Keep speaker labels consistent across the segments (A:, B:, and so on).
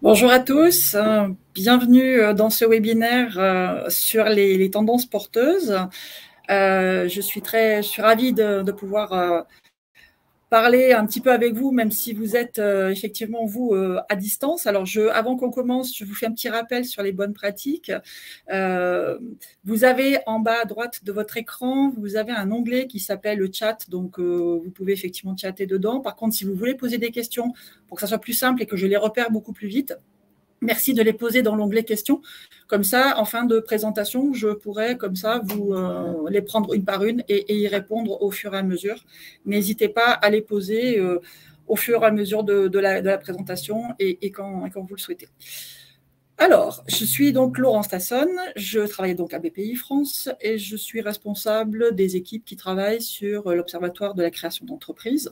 A: Bonjour à tous, bienvenue dans ce webinaire sur les tendances porteuses. Je suis ravie de pouvoir parler un petit peu avec vous, même si vous êtes effectivement, vous, à distance. Alors, avant qu'on commence, je vous fais un petit rappel sur les bonnes pratiques. Vous avez en bas à droite de votre écran, vous avez un onglet qui s'appelle le chat, donc vous pouvez effectivement chatter dedans. Par contre, si vous voulez poser des questions pour que ça soit plus simple et que je les repère beaucoup plus vite, merci de les poser dans l'onglet questions. Comme ça, en fin de présentation, je pourrai comme ça vous les prendre une par une et y répondre au fur et à mesure. N'hésitez pas à les poser au fur et à mesure de la présentation et quand vous le souhaitez. Alors, je suis donc Laurence Tasson, je travaille donc à BPI France et je suis responsable des équipes qui travaillent sur l'Observatoire de la création d'entreprises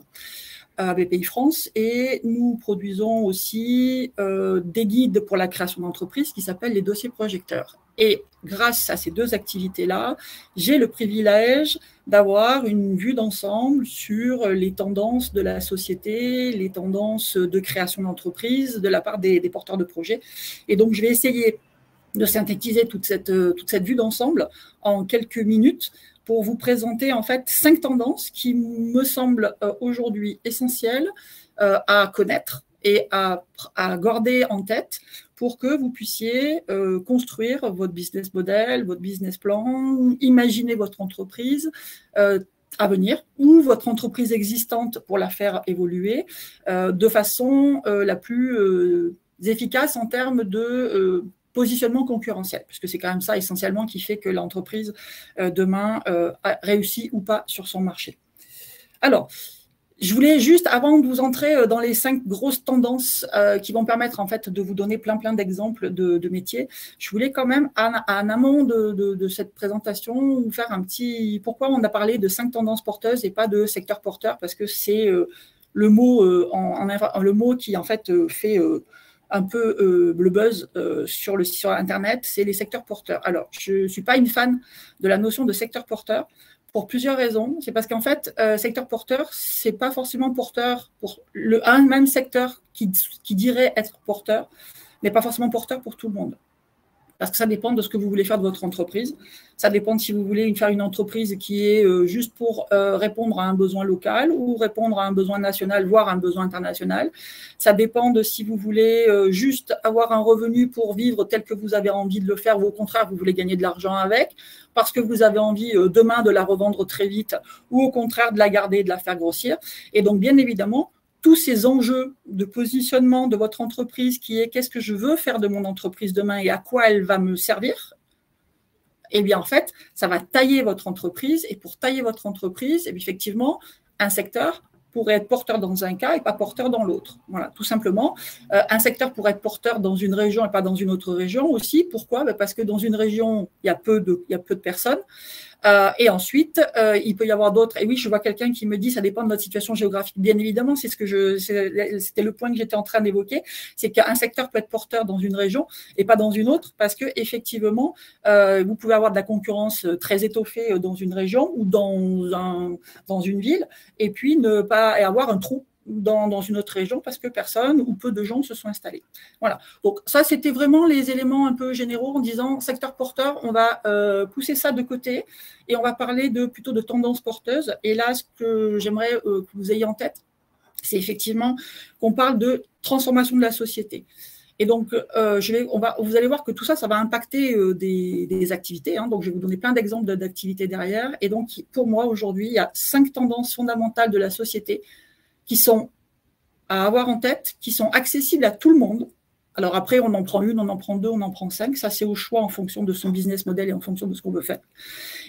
A: à BPI France, et nous produisons aussi des guides pour la création d'entreprises qui s'appellent les dossiers projecteurs. Et grâce à ces deux activités-là, j'ai le privilège d'avoir une vue d'ensemble sur les tendances de la société, les tendances de création d'entreprises de la part des porteurs de projets. Et donc, je vais essayer de synthétiser toute cette vue d'ensemble en quelques minutes pour vous présenter en fait 5 tendances qui me semblent aujourd'hui essentielles à connaître et à garder en tête pour que vous puissiez construire votre business model, votre business plan, imaginer votre entreprise à venir ou votre entreprise existante pour la faire évoluer de façon la plus efficace en termes de positionnement concurrentiel, puisque c'est quand même ça essentiellement qui fait que l'entreprise demain réussit ou pas sur son marché. Alors, je voulais juste, avant de vous entrer dans les 5 grosses tendances qui vont permettre en fait de vous donner plein d'exemples de métiers, je voulais quand même, en amont de cette présentation, vous faire un petit... Pourquoi on a parlé de 5 tendances porteuses et pas de secteur porteur, parce que c'est le mot qui en fait fait... un peu le buzz sur Internet, c'est les secteurs porteurs. Alors, je ne suis pas une fan de la notion de secteur porteur pour plusieurs raisons. C'est parce qu'en fait, secteur porteur, c'est pas forcément porteur pour un même secteur qui dirait être porteur, n'est pas forcément porteur pour tout le monde. Parce que ça dépend de ce que vous voulez faire de votre entreprise. Ça dépend si vous voulez faire une entreprise qui est juste pour répondre à un besoin local ou répondre à un besoin national, voire un besoin international. Ça dépend de si vous voulez juste avoir un revenu pour vivre tel que vous avez envie de le faire ou au contraire, vous voulez gagner de l'argent avec parce que vous avez envie demain de la revendre très vite ou au contraire de la garder et de la faire grossir. Et donc, bien évidemment, tous ces enjeux de positionnement de votre entreprise qui est qu'est-ce que je veux faire de mon entreprise demain et à quoi elle va me servir, eh bien, en fait, ça va tailler votre entreprise. Et pour tailler votre entreprise, eh bien, effectivement, un secteur pourrait être porteur dans un cas et pas porteur dans l'autre. Voilà, tout simplement. Un secteur pourrait être porteur dans une région et pas dans une autre région aussi. Pourquoi ? Parce que dans une région, il y a peu de personnes. Et ensuite, il peut y avoir d'autres. Et oui, je vois quelqu'un qui me dit, ça dépend de notre situation géographique. Bien évidemment, c'était le point que j'étais en train d'évoquer, c'est qu'un secteur peut être porteur dans une région et pas dans une autre, parce que effectivement, vous pouvez avoir de la concurrence très étoffée dans une région ou dans une ville, et puis ne pas avoir un trou dans une autre région parce que personne ou peu de gens se sont installés. Voilà. Donc ça, c'était vraiment les éléments un peu généraux en disant secteur porteur, on va pousser ça de côté et on va parler plutôt de tendances porteuses. Et là, ce que j'aimerais que vous ayez en tête, c'est effectivement qu'on parle de transformation de la société. Et donc, vous allez voir que tout ça, ça va impacter des activités. Hein. Donc, je vais vous donner plein d'exemples d'activités derrière. Et donc, pour moi, aujourd'hui, il y a 5 tendances fondamentales de la société qui sont à avoir en tête, qui sont accessibles à tout le monde. Alors après, on en prend une, on en prend deux, on en prend 5. Ça, c'est au choix en fonction de son business model et en fonction de ce qu'on veut faire.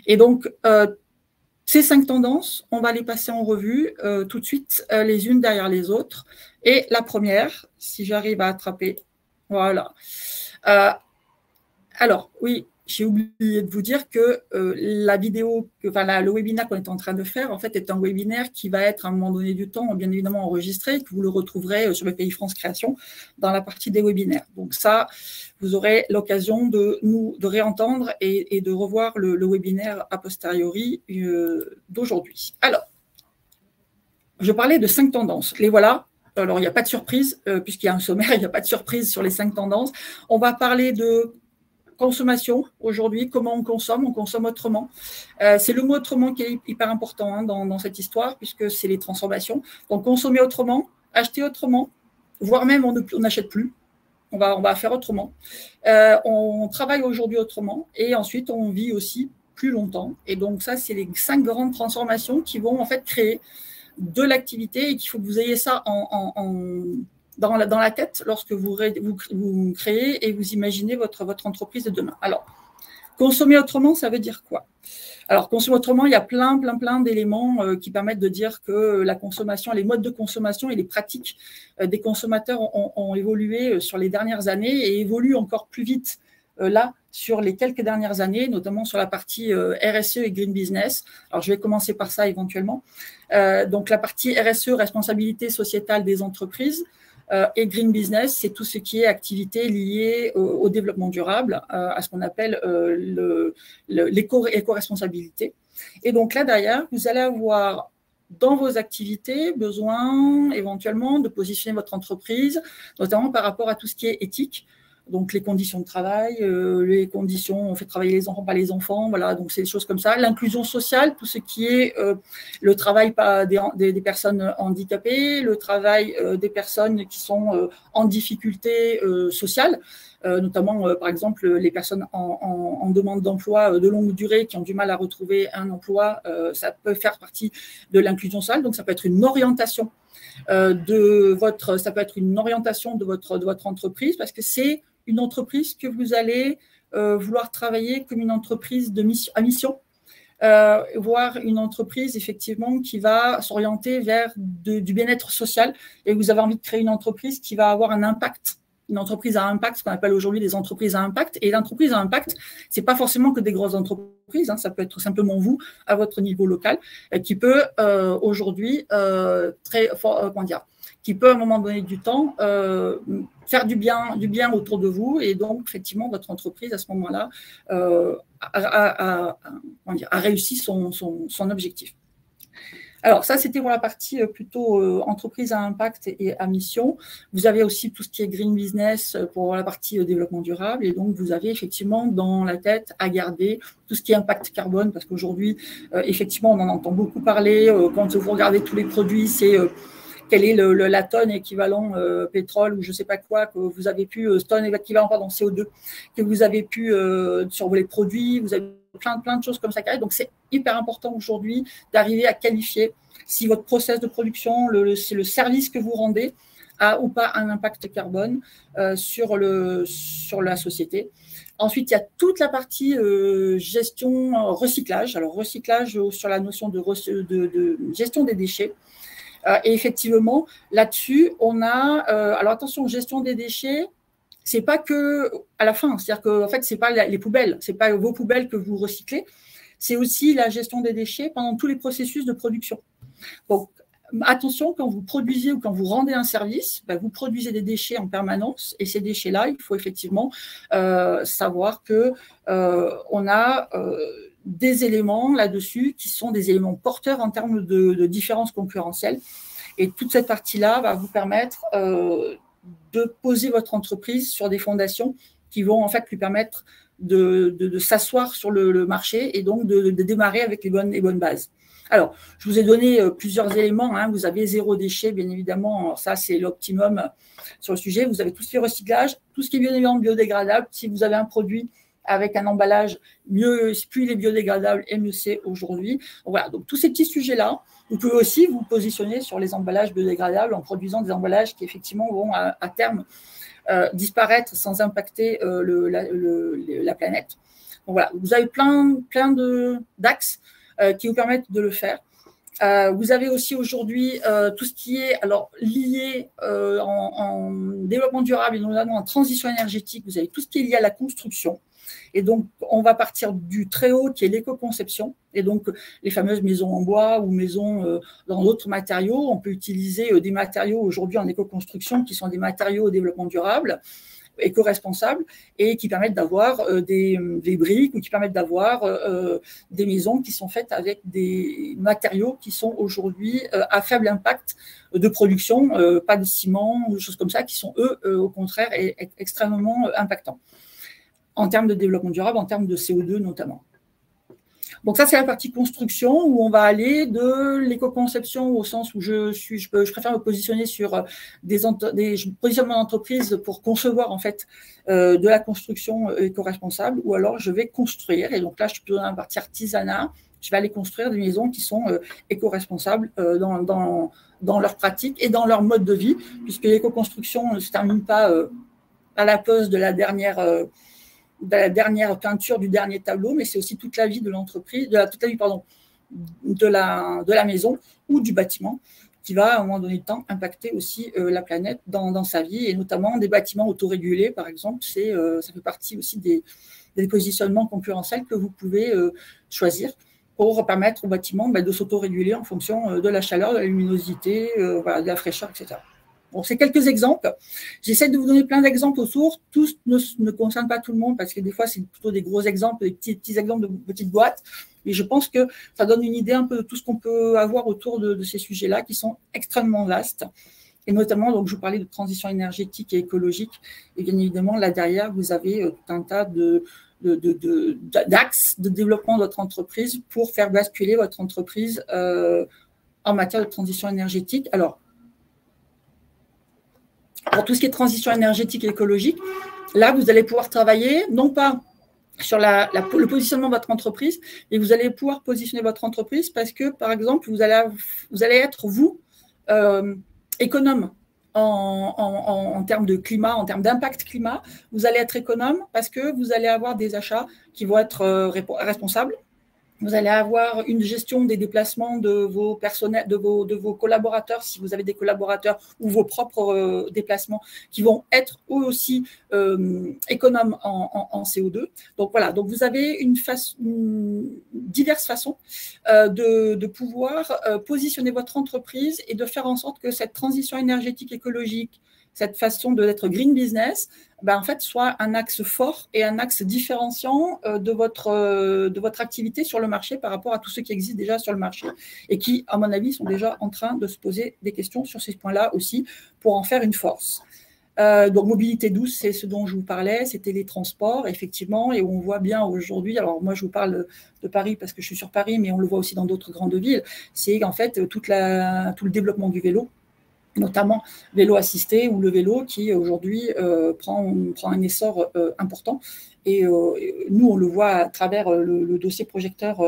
A: Et donc, ces 5 tendances, on va les passer en revue tout de suite, les unes derrière les autres. Et la première, si j'arrive à attraper, voilà. Alors, oui, j'ai oublié de vous dire que la vidéo, le webinaire qu'on est en train de faire, en fait, est un webinaire qui va être à un moment donné du temps, bien évidemment, enregistré, que vous le retrouverez sur BPI France Création dans la partie des webinaires. Donc ça, vous aurez l'occasion de réentendre et de revoir le webinaire a posteriori d'aujourd'hui. Alors, je parlais de 5 tendances. Les voilà. Alors, il n'y a pas de surprise, puisqu'il y a un sommaire, il n'y a pas de surprise sur les 5 tendances. On va parler de consommation aujourd'hui, comment on consomme autrement. C'est le mot autrement qui est hyper important hein, dans cette histoire, puisque c'est les transformations. Donc, consommer autrement, acheter autrement, voire même on n'achète plus. On va faire autrement. On travaille aujourd'hui autrement et ensuite on vit aussi plus longtemps. Et donc ça, c'est les 5 grandes transformations qui vont en fait créer de l'activité et qu'il faut que vous ayez ça dans la tête lorsque vous créez et vous imaginez votre entreprise de demain. Alors, consommer autrement, ça veut dire quoi? Alors, consommer autrement, il y a plein d'éléments qui permettent de dire que la consommation, les modes de consommation et les pratiques des consommateurs ont évolué sur les dernières années et évoluent encore plus vite là sur les quelques dernières années, notamment sur la partie RSE et Green Business. Alors, je vais commencer par ça éventuellement. Donc, la partie RSE, responsabilité sociétale des entreprises, et Green Business, c'est tout ce qui est activité liée au développement durable, à ce qu'on appelle l'éco-responsabilité. Et donc là, derrière, vous allez avoir dans vos activités besoin éventuellement de positionner votre entreprise, notamment par rapport à tout ce qui est éthique. Donc, les conditions de travail, les conditions, on fait travailler les enfants, pas les enfants, voilà, donc c'est des choses comme ça. L'inclusion sociale, tout ce qui est le travail des personnes handicapées, le travail des personnes qui sont en difficulté sociale, notamment, par exemple, les personnes en demande d'emploi de longue durée qui ont du mal à retrouver un emploi, ça peut faire partie de l'inclusion sociale, donc ça peut être une orientation ça peut être une orientation de votre entreprise parce que c'est une entreprise que vous allez vouloir travailler comme une entreprise à mission, voire une entreprise effectivement qui va s'orienter vers du bien-être social et vous avez envie de créer une entreprise qui va avoir un impact. Une entreprise à impact, ce qu'on appelle aujourd'hui des entreprises à impact. Et l'entreprise à impact, ce n'est pas forcément que des grosses entreprises, hein, ça peut être simplement vous, à votre niveau local, qui peut aujourd'hui qui peut à un moment donné du temps faire du bien autour de vous. Et donc, effectivement, votre entreprise, à ce moment-là, a réussi son objectif. Alors, ça, c'était pour la partie plutôt entreprise à impact et à mission. Vous avez aussi tout ce qui est green business pour la partie développement durable. Et donc, vous avez effectivement dans la tête à garder tout ce qui est impact carbone, parce qu'aujourd'hui, effectivement, on en entend beaucoup parler. Quand vous regardez tous les produits, c'est quelle est la tonne équivalent pétrole ou je ne sais pas quoi, que vous avez pu, tonne équivalent CO2, que vous avez pu sur les produits, vous avez plein de choses comme ça. Donc, c'est hyper important aujourd'hui d'arriver à qualifier si votre process de production, c'est le service que vous rendez, a ou pas un impact carbone sur la société. Ensuite, il y a toute la partie gestion, recyclage. Alors, recyclage sur la notion de gestion des déchets. Et effectivement, là-dessus, on a… alors, attention, gestion des déchets, c'est pas que à la fin, c'est-à-dire que en fait, c'est pas les poubelles, c'est pas vos poubelles que vous recyclez, c'est aussi la gestion des déchets pendant tous les processus de production. Donc, attention, quand vous produisez ou quand vous rendez un service, vous produisez des déchets en permanence et ces déchets-là, il faut effectivement savoir que on a des éléments là-dessus qui sont des éléments porteurs en termes de différences concurrentielles. Et toute cette partie-là va vous permettre de poser votre entreprise sur des fondations qui vont en fait lui permettre de s'asseoir sur le marché et donc de démarrer avec les bonnes bases. Alors, je vous ai donné plusieurs éléments. Hein. Vous avez 0 déchet, bien évidemment. Alors, ça, c'est l'optimum sur le sujet. Vous avez tout ce qui est recyclage, tout ce qui est bien évidemment biodégradable. Si vous avez un produit avec un emballage, plus il est biodégradable et mieux c'est aujourd'hui. Voilà, donc tous ces petits sujets-là, vous pouvez aussi vous positionner sur les emballages biodégradables en produisant des emballages qui effectivement vont à terme disparaître sans impacter la planète. Donc voilà, vous avez plein d'axes qui vous permettent de le faire. Vous avez aussi aujourd'hui tout ce qui est lié en développement durable et notamment en transition énergétique. Vous avez tout ce qui est lié à la construction. Et donc, on va partir du très haut qui est l'éco-conception. Et donc, les fameuses maisons en bois ou maisons dans d'autres matériaux. On peut utiliser des matériaux aujourd'hui en éco-construction qui sont des matériaux au développement durable. éco-responsables et qui permettent d'avoir des briques ou qui permettent d'avoir des maisons qui sont faites avec des matériaux qui sont aujourd'hui à faible impact de production, pas de ciment ou des choses comme ça, qui sont eux, au contraire, extrêmement impactants en termes de développement durable, en termes de CO2 notamment. Donc ça, c'est la partie construction où on va aller de l'éco-conception au sens où je préfère me positionner sur des positionnements d'entreprise pour concevoir en fait de la construction éco-responsable, ou alors je vais construire, et donc là, je suis plutôt dans la partie artisanat, je vais aller construire des maisons qui sont éco-responsables dans leur pratique et dans leur mode de vie, puisque l'éco-construction ne se termine pas à la pose de la dernière peinture du dernier tableau, mais c'est aussi toute la vie de l'entreprise, toute la vie, pardon, de la maison ou du bâtiment, qui va, à un moment donné de temps, impacter aussi la planète dans sa vie, et notamment des bâtiments autorégulés, par exemple, ça fait partie aussi des positionnements concurrentiels que vous pouvez choisir pour permettre au bâtiment de s'autoréguler en fonction de la chaleur, de la luminosité, de la fraîcheur, etc. Bon, c'est quelques exemples. J'essaie de vous donner plein d'exemples autour. Tous ne concernent pas tout le monde parce que des fois, c'est plutôt des gros exemples, des petits exemples de petites boîtes. Mais je pense que ça donne une idée un peu de tout ce qu'on peut avoir autour de ces sujets-là qui sont extrêmement vastes. Et notamment, donc, je vous parlais de transition énergétique et écologique. Et bien évidemment, là derrière, vous avez tout un tas d'axes de développement de votre entreprise pour faire basculer votre entreprise en matière de transition énergétique. Alors, pour tout ce qui est transition énergétique et écologique, là, vous allez pouvoir travailler, non pas sur le positionnement de votre entreprise, mais vous allez pouvoir positionner votre entreprise parce que, par exemple, vous allez être, vous, économe en termes de climat, en termes d'impact climat. Vous allez être économe parce que vous allez avoir des achats qui vont être responsables. Vous allez avoir une gestion des déplacements de vos personnels, de vos collaborateurs, si vous avez des collaborateurs, ou vos propres déplacements qui vont être eux aussi économes en CO2. Donc voilà, donc vous avez diverses façons de pouvoir positionner votre entreprise et de faire en sorte que cette transition énergétique écologique, cette façon d'être green business, en fait, soit un axe fort et un axe différenciant de votre activité sur le marché par rapport à tous ceux qui existent déjà sur le marché et qui, à mon avis, sont déjà en train de se poser des questions sur ces points-là aussi pour en faire une force. Donc, mobilité douce, c'est ce dont je vous parlais, c'était les transports, effectivement, et on voit bien aujourd'hui, alors moi je vous parle de Paris parce que je suis sur Paris, mais on le voit aussi dans d'autres grandes villes, c'est en fait tout le développement du vélo, notamment vélo assisté ou le vélo qui aujourd'hui prend un essor important. Et nous, on le voit à travers le dossier projecteur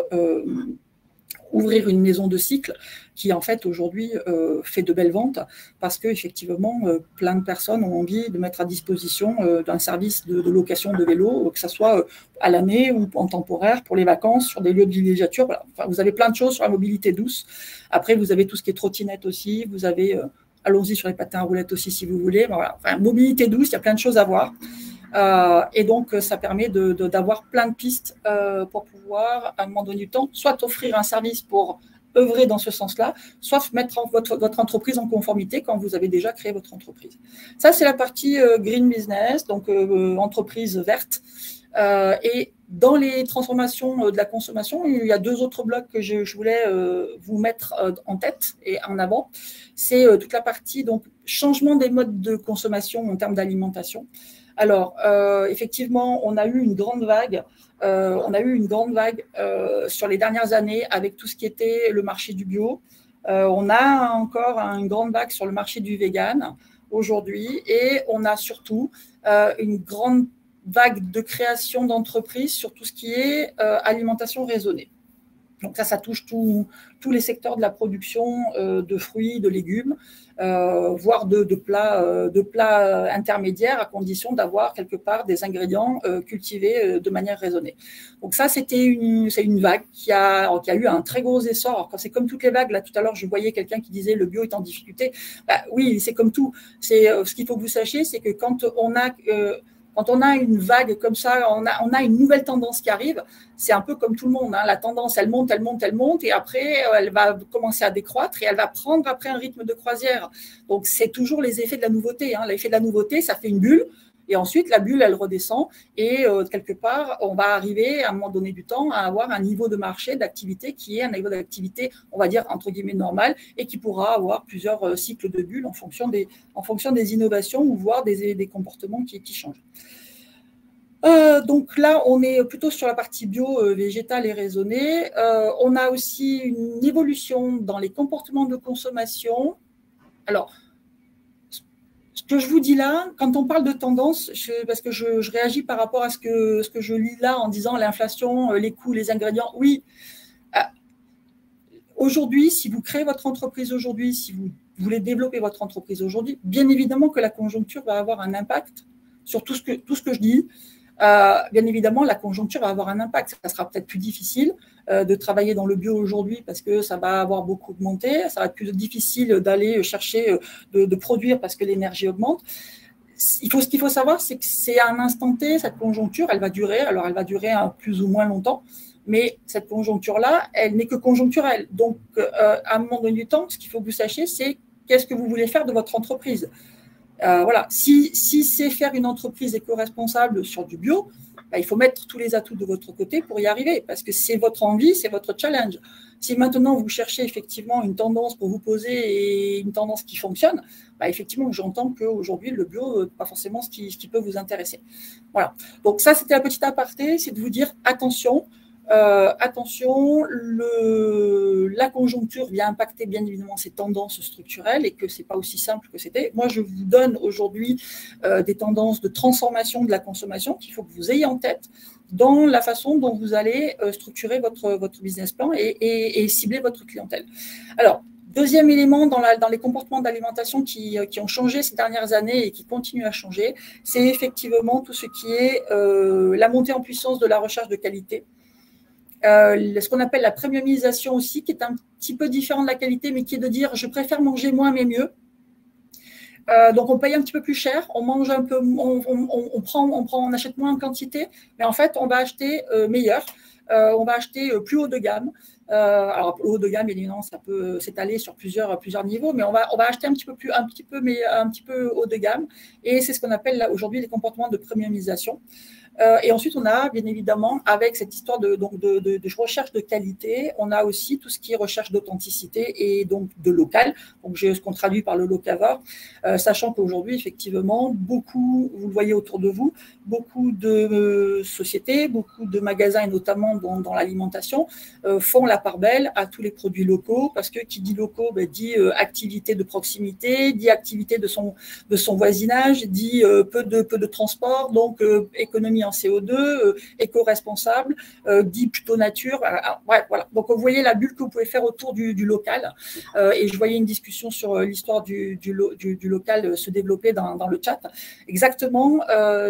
A: ouvrir une maison de cycle qui, en fait, aujourd'hui, fait de belles ventes parce qu'effectivement, plein de personnes ont envie de mettre à disposition d'un service de location de vélo, que ce soit à l'année ou en temporaire, pour les vacances, sur des lieux de villégiature. Voilà. Enfin, vous avez plein de choses sur la mobilité douce. Après, vous avez tout ce qui est trottinette aussi. Vous avez... allons-y sur les patins à roulettes aussi si vous voulez. Voilà. Enfin, mobilité douce, il y a plein de choses à voir. Et donc, ça permet d'avoir plein de pistes pour pouvoir, à un moment donné du temps, soit offrir un service pour œuvrer dans ce sens-là, soit mettre votre entreprise en conformité quand vous avez déjà créé votre entreprise. Ça, c'est la partie green business, donc entreprise verte. Et dans les transformations de la consommation, il y a deux autres blocs que je voulais vous mettre en tête et en avant. C'est toute la partie donc changement des modes de consommation en termes d'alimentation. Alors, effectivement, on a eu une grande vague. Sur les dernières années avec tout ce qui était le marché du bio. On a encore une grande vague sur le marché du vegan aujourd'hui, et on a surtout une grande vague de création d'entreprises sur tout ce qui est alimentation raisonnée. Donc ça touche tous les secteurs de la production de fruits, de légumes, voire de plats intermédiaires, à condition d'avoir quelque part des ingrédients cultivés de manière raisonnée. Donc ça, c'est une vague qui a eu un très gros essor. Alors, quand c'est comme toutes les vagues, là tout à l'heure, je voyais quelqu'un qui disait le bio est en difficulté. Oui, c'est comme tout. Ce qu'il faut que vous sachiez, c'est que quand on a une vague comme ça, on a une nouvelle tendance qui arrive, c'est un peu comme tout le monde. Hein. La tendance, elle monte, et après, elle va commencer à décroître et elle va prendre après un rythme de croisière. Donc, c'est toujours les effets de la nouveauté. Hein. L'effet de la nouveauté, ça fait une bulle. Et ensuite, la bulle, elle redescend et quelque part, on va arriver à un moment donné du temps à avoir un niveau de marché d'activité qui est un niveau d'activité, on va dire, entre guillemets, normal et qui pourra avoir plusieurs cycles de bulles en fonction des innovations ou voire des comportements qui changent. Donc là, on est plutôt sur la partie bio, végétale et raisonnée. On a aussi une évolution dans les comportements de consommation. Alors, ce que je vous dis là, quand on parle de tendance, parce que je réagis par rapport à ce que je lis là en disant l'inflation, les coûts, les ingrédients, oui. Aujourd'hui, si vous créez votre entreprise aujourd'hui, si vous voulez développer votre entreprise aujourd'hui, bien évidemment que la conjoncture va avoir un impact sur tout ce que je dis. Bien évidemment, la conjoncture va avoir un impact. Ça sera peut-être plus difficile de travailler dans le bio aujourd'hui parce que ça va avoir beaucoup augmenté. Ça va être plus difficile d'aller chercher de produire parce que l'énergie augmente. Ce qu'il faut savoir, c'est que c'est à un instant T, cette conjoncture, elle va durer. Alors, elle va durer plus ou moins longtemps. Mais cette conjoncture-là, elle n'est que conjoncturelle. Donc, à un moment donné du temps, ce qu'il faut que vous sachiez, c'est qu'est-ce que vous voulez faire de votre entreprise. Voilà. Si c'est faire une entreprise éco-responsable sur du bio, il faut mettre tous les atouts de votre côté pour y arriver, parce que c'est votre envie, c'est votre challenge. Si maintenant vous cherchez effectivement une tendance pour vous poser et une tendance qui fonctionne, effectivement, j'entends qu'aujourd'hui, le bio n'est pas forcément ce qui peut vous intéresser. Voilà. Donc ça, c'était la petite aparté, c'est de vous dire attention. Attention, la conjoncture vient impacter bien évidemment ces tendances structurelles et que ce n'est pas aussi simple que c'était. Moi, je vous donne aujourd'hui des tendances de transformation de la consommation qu'il faut que vous ayez en tête dans la façon dont vous allez structurer votre business plan et cibler votre clientèle. Alors, deuxième élément dans les comportements d'alimentation qui ont changé ces dernières années et qui continuent à changer, c'est effectivement tout ce qui est la montée en puissance de la recherche de qualité. Ce qu'on appelle la premiumisation aussi, qui est un petit peu différent de la qualité, mais qui est de dire je préfère manger moins mais mieux. Donc on paye un petit peu plus cher, on mange un peu, on achète moins en quantité, mais en fait on va acheter meilleur, on va acheter plus haut de gamme. Alors haut de gamme, évidemment, ça peut s'étaler sur plusieurs niveaux, mais on va acheter un petit peu haut de gamme, et c'est ce qu'on appelle aujourd'hui les comportements de premiumisation. Et ensuite, on a bien évidemment, avec cette histoire de recherche de qualité, on a aussi tout ce qui est recherche d'authenticité et donc de local. Donc, ce qu'on traduit par le locavore, sachant qu'aujourd'hui, effectivement, beaucoup, vous le voyez autour de vous, beaucoup de sociétés, beaucoup de magasins, et notamment dans l'alimentation, font la part belle à tous les produits locaux, parce que qui dit locaux, dit activité de proximité, dit activité de son voisinage, dit peu de transport, donc économie en CO2, éco-responsable, dit plutôt nature. Bref, voilà. Donc, vous voyez la bulle que vous pouvez faire autour du local. Et je voyais une discussion sur l'histoire du local se développer dans le chat. Exactement,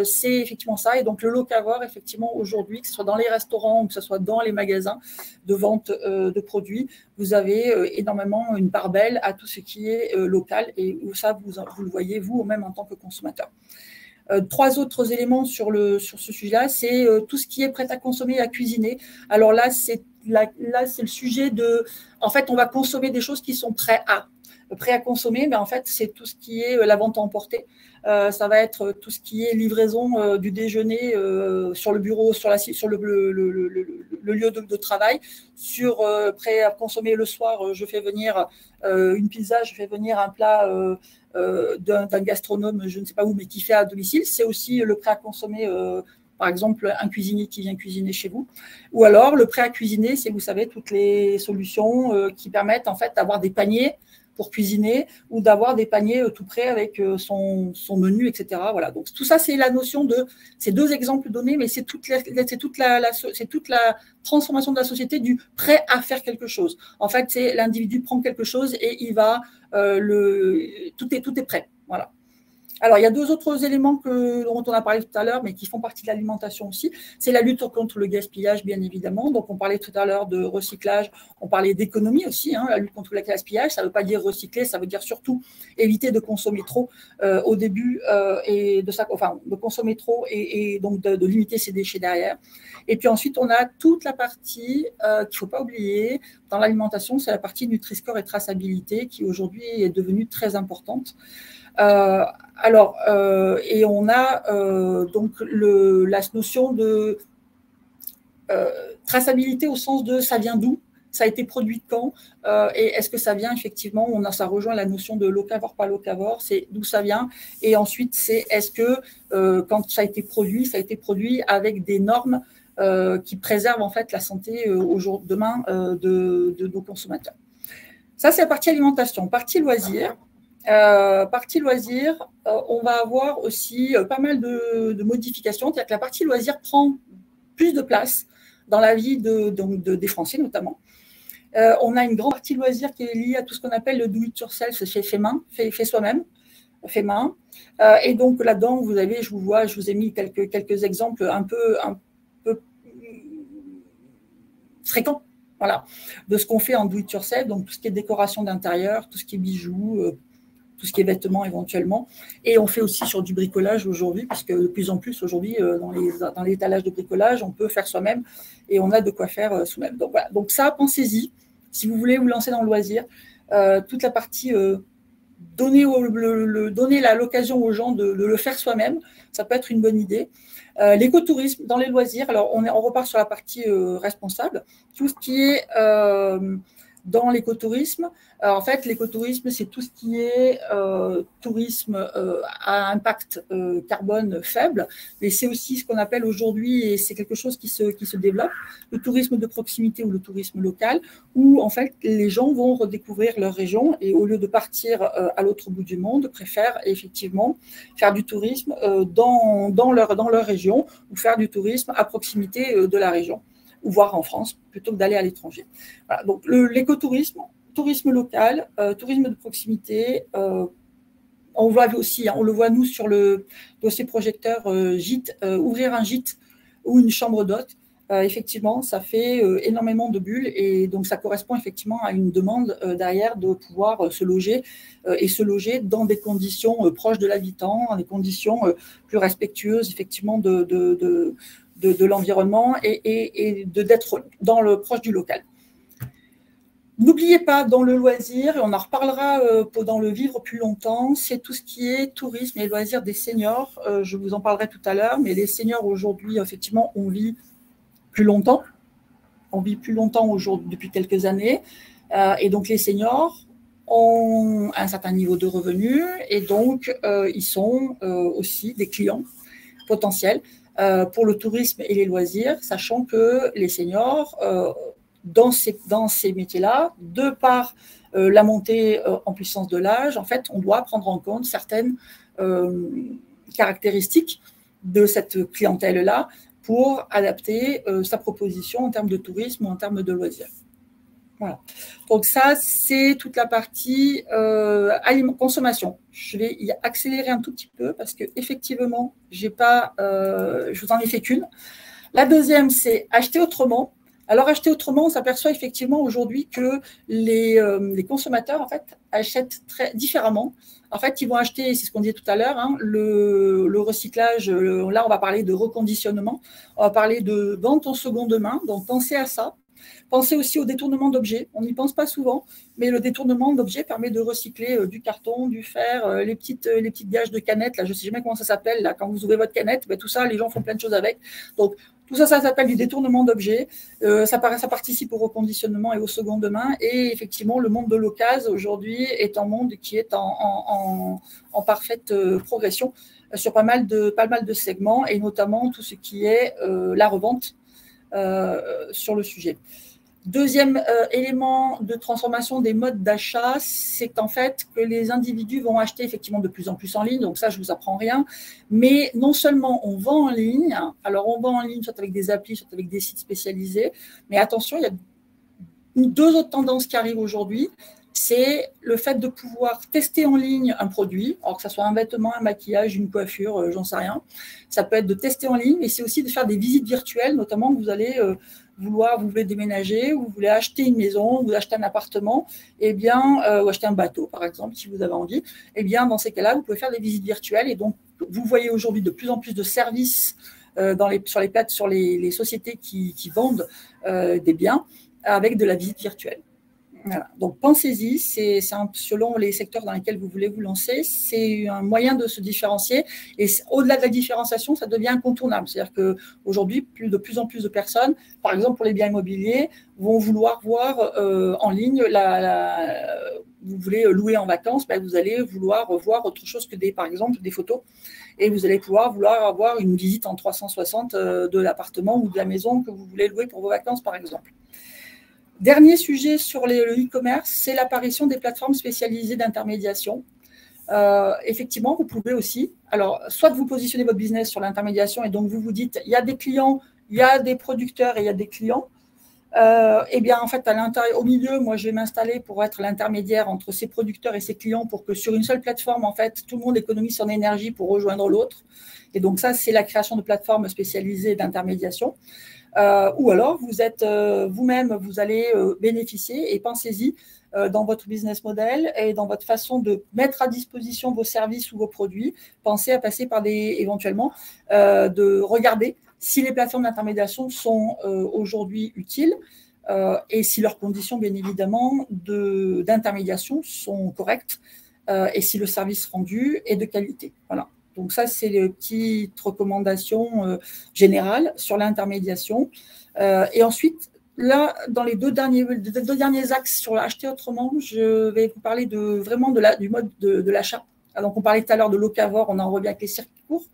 A: c'est effectivement ça. Et donc, le locavore, effectivement, aujourd'hui, que ce soit dans les restaurants ou que ce soit dans les magasins de vente de produits, vous avez énormément une part belle à tout ce qui est local. Et ça, vous le voyez, vous, même en tant que consommateur. Trois autres éléments sur ce sujet-là, c'est tout ce qui est prêt à consommer et à cuisiner. Alors là, c'est le sujet de… En fait, on va consommer des choses qui sont prêts à consommer, mais en fait, c'est tout ce qui est la vente à emporter. Ça va être tout ce qui est livraison du déjeuner sur le bureau, sur le lieu de travail, sur prêt à consommer le soir. Je fais venir une pizza, je fais venir un plat d'un gastronome, je ne sais pas où, mais qui fait à domicile. C'est aussi le prêt à consommer. Par exemple, un cuisinier qui vient cuisiner chez vous. Ou alors, le prêt à cuisiner, c'est, vous savez, toutes les solutions qui permettent en fait d'avoir des paniers pour cuisiner ou d'avoir des paniers tout prêts avec son menu, etc. Voilà. Donc, tout ça, c'est la notion de… Ces deux exemples donnés, mais c'est toute la transformation de la société du prêt à faire quelque chose. En fait, c'est l'individu prend quelque chose et il va… tout est prêt. Voilà. Alors, il y a deux autres éléments dont on a parlé tout à l'heure, mais qui font partie de l'alimentation aussi. C'est la lutte contre le gaspillage, bien évidemment. Donc, on parlait tout à l'heure de recyclage, on parlait d'économie aussi. La lutte contre le gaspillage, ça ne veut pas dire recycler, ça veut dire surtout éviter de consommer trop au début et de consommer trop et donc de limiter ses déchets derrière. Et puis ensuite, on a toute la partie qu'il ne faut pas oublier, dans l'alimentation, c'est la partie Nutri-Score et traçabilité qui aujourd'hui est devenue très importante. Et on a donc la notion de traçabilité au sens de ça vient d'où, ça a été produit quand, et est-ce que ça vient effectivement, ça rejoint la notion de locavore, pas locavore, c'est d'où ça vient, et ensuite c'est est-ce que quand ça a été produit avec des normes qui préservent en fait la santé demain de nos consommateurs. Ça, c'est la partie alimentation. Partie loisirs, on va avoir aussi pas mal de modifications, c'est-à-dire que la partie loisirs prend plus de place dans la vie des Français notamment. On a une grande partie loisirs qui est liée à tout ce qu'on appelle le do-it-yourself, c'est fait soi-même, fait main. Et donc là-dedans, vous avez, je vous ai mis quelques exemples un peu fréquents, voilà, de ce qu'on fait en do-it-yourself, donc tout ce qui est décoration d'intérieur, tout ce qui est bijoux, tout ce qui est vêtements éventuellement. Et on fait aussi sur du bricolage aujourd'hui, puisque de plus en plus aujourd'hui, dans les étalages de bricolage, on peut faire soi-même et on a de quoi faire soi-même. Donc voilà, donc ça, pensez-y. Si vous voulez vous lancer dans le loisir, toute la partie donner l'occasion aux gens de le faire soi-même, ça peut être une bonne idée. L'écotourisme dans les loisirs, alors on repart sur la partie responsable, tout ce qui est dans l'écotourisme. En fait, l'écotourisme, c'est tout ce qui est tourisme à impact carbone faible, mais c'est aussi ce qu'on appelle aujourd'hui, et c'est quelque chose qui se développe, le tourisme de proximité ou le tourisme local, où en fait les gens vont redécouvrir leur région et au lieu de partir à l'autre bout du monde, préfèrent effectivement faire du tourisme dans leur région ou faire du tourisme à proximité de la région, ou voire en France, plutôt que d'aller à l'étranger. Voilà, donc l'écotourisme, tourisme local, tourisme de proximité, on le voit nous sur le dossier projecteur gîte, ouvrir un gîte ou une chambre d'hôte. Effectivement, ça fait énormément de bulles et donc ça correspond effectivement à une demande derrière de pouvoir se loger et se loger dans des conditions proches de l'habitant, dans des conditions plus respectueuses effectivement de l'environnement et d'être proche du local. N'oubliez pas, dans le loisir, et on en reparlera dans le vivre plus longtemps, c'est tout ce qui est tourisme et loisirs des seniors. Je vous en parlerai tout à l'heure, mais les seniors aujourd'hui, effectivement, on vit plus longtemps. On vit plus longtemps aujourd'hui depuis quelques années. Et donc, les seniors ont un certain niveau de revenus et donc, ils sont aussi des clients potentiels pour le tourisme et les loisirs, sachant que les seniors, dans ces métiers-là, de par la montée en puissance de l'âge, en fait, on doit prendre en compte certaines caractéristiques de cette clientèle-là pour adapter sa proposition en termes de tourisme ou en termes de loisirs. Voilà. Donc ça, c'est toute la partie consommation. Je vais y accélérer un tout petit peu parce que effectivement, je vous en ai fait qu'une. La deuxième, c'est acheter autrement. Alors, acheter autrement, on s'aperçoit effectivement aujourd'hui que les consommateurs, en fait, achètent très différemment. En fait, ils vont acheter, c'est ce qu'on disait tout à l'heure, hein, le recyclage. Là, on va parler de reconditionnement. On va parler de vente en seconde main. Donc, pensez à ça. Pensez aussi au détournement d'objets. On n'y pense pas souvent, mais le détournement d'objets permet de recycler du carton, du fer, les petites gages de canettes. Là, je ne sais jamais comment ça s'appelle. Là, quand vous ouvrez votre canette, tout ça, les gens font plein de choses avec. Donc, tout ça, ça s'appelle du détournement d'objets. Ça participe au reconditionnement et aux secondes mains. Et effectivement, le monde de l'occasion aujourd'hui est un monde qui est en parfaite progression sur pas mal de segments et notamment tout ce qui est la revente sur le sujet. Deuxième élément de transformation des modes d'achat, c'est qu'en fait que les individus vont acheter effectivement de plus en plus en ligne, donc ça je ne vous apprends rien, mais non seulement on vend en ligne, alors on vend en ligne soit avec des applis, soit avec des sites spécialisés, mais attention, il y a deux autres tendances qui arrivent aujourd'hui, c'est le fait de pouvoir tester en ligne un produit, alors que ce soit un vêtement, un maquillage, une coiffure, j'en sais rien, ça peut être de tester en ligne, mais c'est aussi de faire des visites virtuelles, notamment vous allez vous voulez déménager, ou vous voulez acheter une maison, vous achetez un appartement, et bien, ou acheter un bateau, par exemple, si vous avez envie, et bien, dans ces cas-là, vous pouvez faire des visites virtuelles. Et donc, vous voyez aujourd'hui de plus en plus de services sur les sociétés qui vendent des biens, avec de la visite virtuelle. Voilà. Donc, pensez-y, selon les secteurs dans lesquels vous voulez vous lancer, c'est un moyen de se différencier. Et au-delà de la différenciation, ça devient incontournable. C'est-à-dire qu'aujourd'hui, de plus en plus de personnes, par exemple pour les biens immobiliers, vont vouloir voir en ligne, vous voulez louer en vacances, ben vous allez vouloir voir autre chose que par exemple des photos. Et vous allez vouloir avoir une visite en 360 de l'appartement ou de la maison que vous voulez louer pour vos vacances, par exemple. Dernier sujet sur le e-commerce, c'est l'apparition des plateformes spécialisées d'intermédiation. Effectivement, vous pouvez aussi, alors, soit vous positionnez votre business sur l'intermédiation et donc vous vous dites, il y a des clients, il y a des producteurs et il y a des clients. Eh bien, en fait, au milieu, moi, je vais m'installer pour être l'intermédiaire entre ces producteurs et ces clients pour que sur une seule plateforme, en fait, tout le monde économise son énergie pour rejoindre l'autre. Et donc, ça, c'est la création de plateformes spécialisées d'intermédiation. Ou alors, vous êtes vous-même, vous allez bénéficier et pensez-y dans votre business model et dans votre façon de mettre à disposition vos services ou vos produits. Pensez à passer par éventuellement, de regarder si les plateformes d'intermédiation sont aujourd'hui utiles et si leurs conditions, bien évidemment, d'intermédiation sont correctes et si le service rendu est de qualité. Voilà. Donc ça, c'est les petites recommandations générales sur l'intermédiation. Et ensuite, là, dans les deux derniers axes sur acheter autrement, je vais vous parler vraiment du mode de l'achat. Donc, on parlait tout à l'heure de locavore, on en revient avec les circuits courts.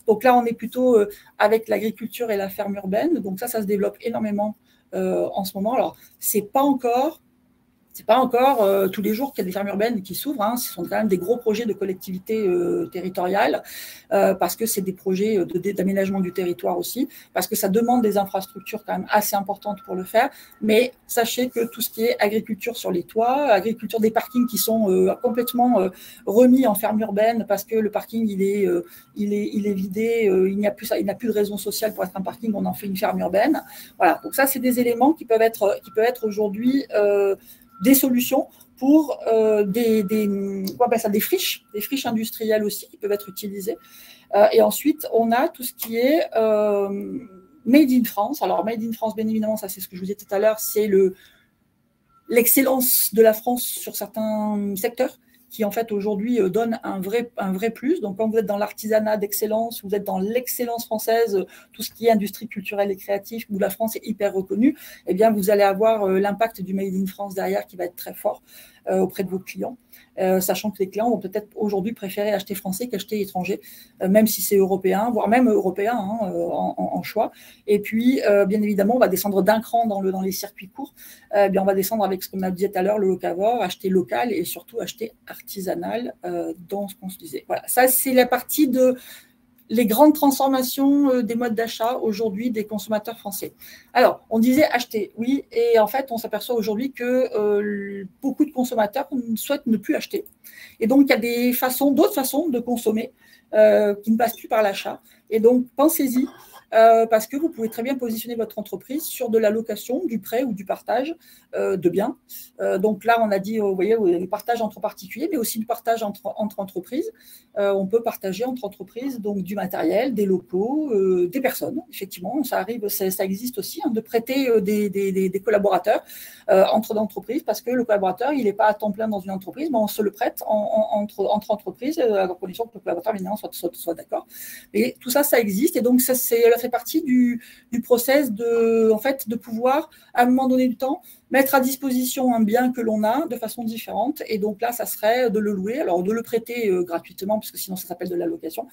A: Donc là, on est plutôt avec l'agriculture et la ferme urbaine. Donc ça se développe énormément en ce moment. Alors, c'est pas encore tous les jours qu'il y a des fermes urbaines qui s'ouvrent. Hein. Ce sont quand même des gros projets de collectivités territoriales parce que c'est des projets d'aménagement du territoire aussi, parce que ça demande des infrastructures quand même assez importantes pour le faire. Mais sachez que tout ce qui est agriculture sur les toits, agriculture des parkings qui sont complètement remis en ferme urbaine parce que le parking il est vidé, il n'y a plus de raison sociale pour être un parking, on en fait une ferme urbaine. Voilà. Donc ça, c'est des éléments qui peuvent être aujourd'hui des solutions pour des friches industrielles aussi qui peuvent être utilisées. Et ensuite, on a tout ce qui est Made in France. Alors, Made in France, bien évidemment, ça c'est ce que je vous disais tout à l'heure, c'est l'excellence de la France sur certains secteurs qui en fait aujourd'hui donne un vrai plus. Donc quand vous êtes dans l'artisanat d'excellence, vous êtes dans l'excellence française, tout ce qui est industrie culturelle et créative, où la France est hyper reconnue, eh bien vous allez avoir l'impact du Made in France derrière qui va être très fort auprès de vos clients. Sachant que les clients vont peut-être aujourd'hui préférer acheter français qu'acheter étranger, même si c'est européen, voire même européen en choix. Et puis, bien évidemment, on va descendre d'un cran dans les circuits courts. Bien, on va descendre avec ce qu'on a dit tout à l'heure, le locavore, acheter local et surtout acheter artisanal dans ce qu'on se disait. Voilà, ça c'est la partie de les grandes transformations des modes d'achat aujourd'hui des consommateurs français. Alors, on disait acheter, oui, et en fait, on s'aperçoit aujourd'hui que beaucoup de consommateurs souhaitent ne plus acheter. Et donc, il y a d'autres façons de consommer qui ne passent plus par l'achat. Et donc, pensez-y, parce que vous pouvez très bien positionner votre entreprise sur de la location, du prêt ou du partage de biens. Donc là, on a dit, vous voyez, le partage entre particuliers, mais aussi du partage entre entreprises. On peut partager entre entreprises donc du matériel, des locaux, des personnes. Effectivement, ça arrive, ça existe aussi, hein, de prêter des collaborateurs entre entreprises, parce que le collaborateur, il n'est pas à temps plein dans une entreprise, mais on se le prête entre entreprises, à condition que le collaborateur, évidemment, soit d'accord. Mais tout ça, ça existe, et donc ça fait partie du process de pouvoir, à un moment donné du temps, mettre à disposition un bien que l'on a de façon différente. Et donc là, ça serait de le louer, alors de le prêter gratuitement, parce que sinon ça s'appelle de la location,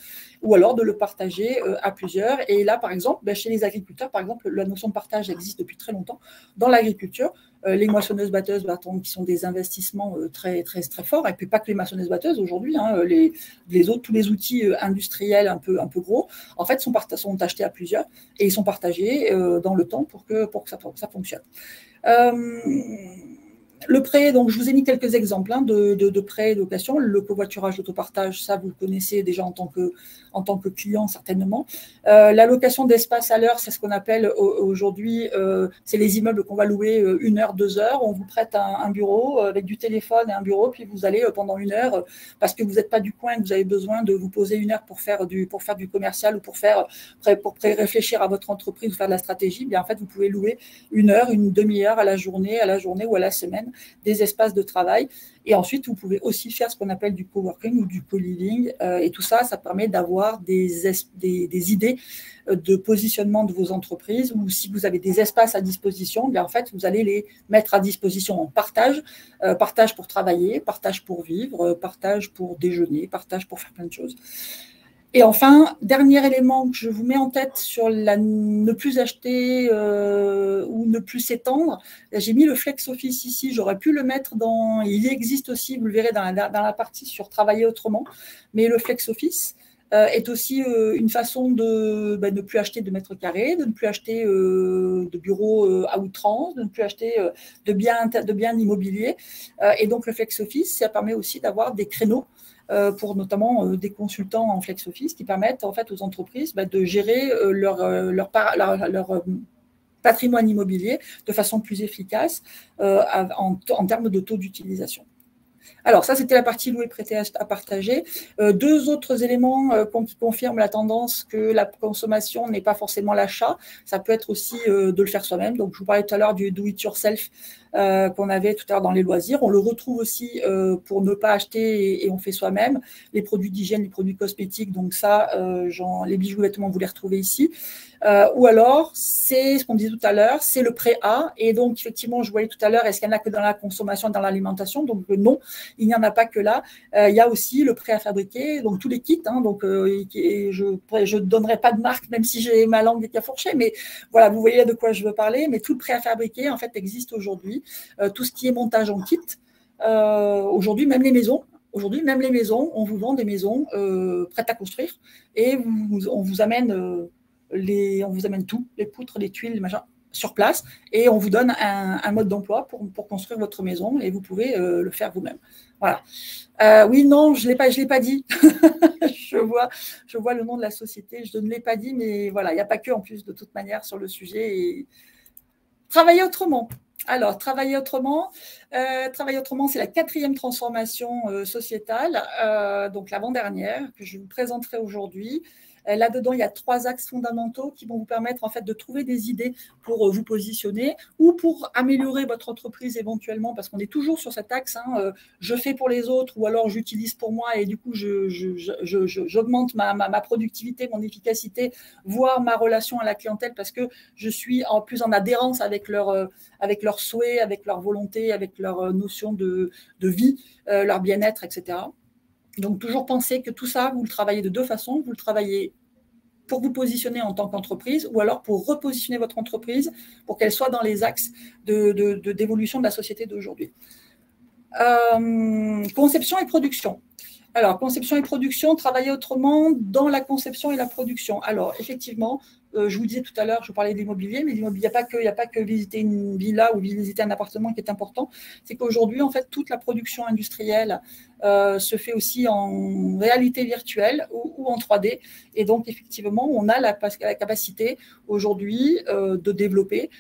A: ou alors de le partager à plusieurs. Et là, par exemple, chez les agriculteurs, par exemple, la notion de partage existe depuis très longtemps. Dans l'agriculture, les moissonneuses-batteuses, qui sont des investissements très, très, très forts, et puis pas que les moissonneuses-batteuses aujourd'hui, hein, tous les outils industriels un peu gros, en fait, sont achetés à plusieurs et ils sont partagés dans le temps pour que ça fonctionne. Le prêt, donc je vous ai mis quelques exemples de prêt et de location. Le covoiturage, l'autopartage, ça vous le connaissez déjà en tant que client certainement. La location d'espace à l'heure, c'est ce qu'on appelle aujourd'hui, c'est les immeubles qu'on va louer 1 heure, 2 heures. On vous prête un bureau avec du téléphone et un bureau, puis vous allez pendant 1 heure, parce que vous n'êtes pas du coin, que vous avez besoin de vous poser 1 heure pour faire du commercial ou pour réfléchir à votre entreprise ou faire de la stratégie. Bien en fait, vous pouvez louer 1 heure, une demi-heure à la journée ou à la semaine des espaces de travail. Et ensuite, vous pouvez aussi faire ce qu'on appelle du coworking ou du co-living. Et tout ça, ça permet d'avoir des idées de positionnement de vos entreprises, ou si vous avez des espaces à disposition, bien en fait, vous allez les mettre à disposition en partage, partage pour travailler, partage pour vivre, partage pour déjeuner, partage pour faire plein de choses. Et enfin, dernier élément que je vous mets en tête sur ne plus acheter ou ne plus s'étendre, j'ai mis le flex office ici, j'aurais pu le mettre il existe aussi, vous le verrez dans la partie sur travailler autrement, mais le flex office est aussi une façon de ne plus acheter de mètres carrés, de ne plus acheter de bureaux à outrance, de ne plus acheter de biens immobiliers. Et donc le flex office, ça permet aussi d'avoir des créneaux pour notamment des consultants en flex office qui permettent en fait aux entreprises de gérer leur patrimoine immobilier de façon plus efficace en termes de taux d'utilisation. Alors, ça, c'était la partie louer, prêter, à partager. Deux autres éléments qui confirment la tendance que la consommation n'est pas forcément l'achat. Ça peut être aussi de le faire soi-même. Donc, je vous parlais tout à l'heure du do-it-yourself qu'on avait tout à l'heure dans les loisirs. On le retrouve aussi pour ne pas acheter et on fait soi-même. Les produits d'hygiène, les produits cosmétiques, donc ça, les bijoux, vêtements, vous les retrouvez ici. Ou alors, c'est ce qu'on disait tout à l'heure, c'est le prêt à. Et donc, effectivement, je voyais tout à l'heure, est-ce qu'il n'y en a que dans la consommation, dans l'alimentation? Donc, non, il n'y en a pas que là. Il y a aussi le prêt à fabriquer, donc tous les kits. Donc, je ne donnerai pas de marque, même si j'ai ma langue qui a fourché, mais voilà, vous voyez de quoi je veux parler. Mais tout le prêt à fabriquer, en fait, existe aujourd'hui. Tout ce qui est montage en kit, aujourd'hui, même les maisons. Aujourd'hui, même les maisons, on vous vend des maisons prêtes à construire et on vous amène tout, les poutres, les tuiles, les machins, sur place, et on vous donne un mode d'emploi pour construire votre maison, et vous pouvez le faire vous-même. Voilà. Oui, non, je l'ai pas dit. je vois le nom de la société, je ne l'ai pas dit, mais voilà, il n'y a pas que en plus de toute manière sur le sujet. Et travailler autrement. Alors, travailler autrement, c'est la 4e transformation sociétale, donc l'avant-dernière, que je vous présenterai aujourd'hui. Là-dedans, il y a 3 axes fondamentaux qui vont vous permettre en fait de trouver des idées pour vous positionner ou pour améliorer votre entreprise éventuellement, parce qu'on est toujours sur cet axe, je fais pour les autres ou alors j'utilise pour moi et du coup j'augmente ma productivité, mon efficacité, voire ma relation à la clientèle parce que je suis en plus en adhérence avec leurs souhaits, avec leur volonté, avec leur notion de vie, leur bien-être, etc. Donc, toujours penser que tout ça, vous le travaillez de 2 façons. Vous le travaillez pour vous positionner en tant qu'entreprise ou alors pour repositionner votre entreprise pour qu'elle soit dans les axes d'évolution de la société d'aujourd'hui. Conception et production. Alors, conception et production, travailler autrement dans la conception et la production. Alors, effectivement, je vous disais tout à l'heure, je vous parlais de l'immobilier, mais il n'y a pas que visiter une villa ou visiter un appartement qui est important. C'est qu'aujourd'hui, en fait, toute la production industrielle se fait aussi en réalité virtuelle ou en 3D. Et donc, effectivement, on a la capacité aujourd'hui de développer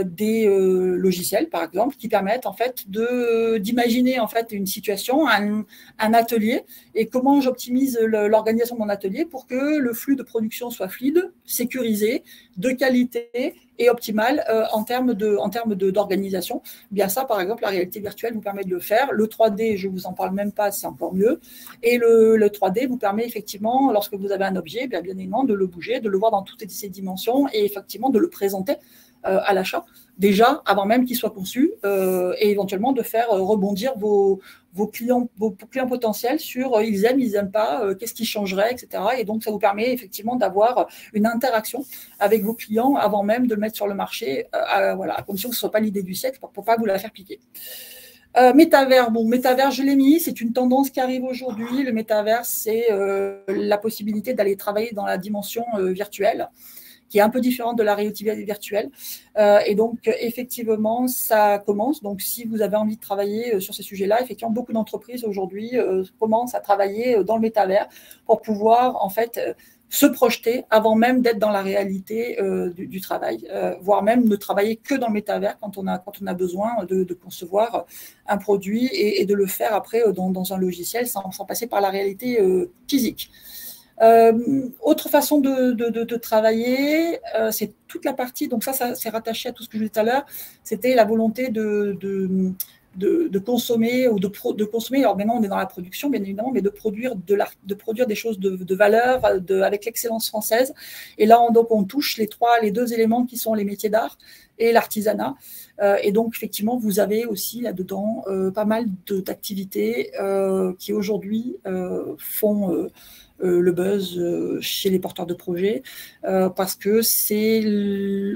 A: des logiciels, par exemple, qui permettent en fait d'imaginer en fait une situation, un atelier, et comment j'optimise l'organisation de mon atelier pour que le flux de production soit fluide, sécurisé, de qualité et optimal en termes d'organisation. Bien ça, par exemple, la réalité virtuelle vous permet de le faire. Le 3D, je ne vous en parle même pas, c'est encore mieux. Et le 3D vous permet effectivement, lorsque vous avez un objet, bien évidemment, de le bouger, de le voir dans toutes ses dimensions et effectivement de le présenter à l'achat, déjà avant même qu'il soit conçu, et éventuellement de faire rebondir vos clients potentiels sur ils aiment, ils n'aiment pas, qu'est-ce qui changerait, etc. Et donc, ça vous permet effectivement d'avoir une interaction avec vos clients avant même de le mettre sur le marché, voilà, à condition que ce ne soit pas l'idée du siècle pour ne pas vous la faire piquer. Métavers, métavers, je l'ai mis, c'est une tendance qui arrive aujourd'hui. Le métavers, c'est la possibilité d'aller travailler dans la dimension virtuelle, qui est un peu différente de la réalité virtuelle. Et donc, effectivement, ça commence. Donc, si vous avez envie de travailler sur ces sujets-là, effectivement, beaucoup d'entreprises aujourd'hui commencent à travailler dans le métavers pour pouvoir, en fait, se projeter avant même d'être dans la réalité du travail, voire même ne travailler que dans le métavers quand on a besoin de concevoir un produit et de le faire après dans un logiciel sans passer par la réalité physique. Autre façon de travailler, c'est toute la partie, donc ça c'est rattaché à tout ce que je disais tout à l'heure, c'était la volonté de consommer ou de consommer. Alors maintenant, on est dans la production, bien évidemment, mais de produire des choses de valeur avec l'excellence française. Et là, on touche les deux éléments qui sont les métiers d'art et l'artisanat. Et donc, effectivement, vous avez aussi là-dedans pas mal d'activités qui aujourd'hui font le buzz chez les porteurs de projets parce que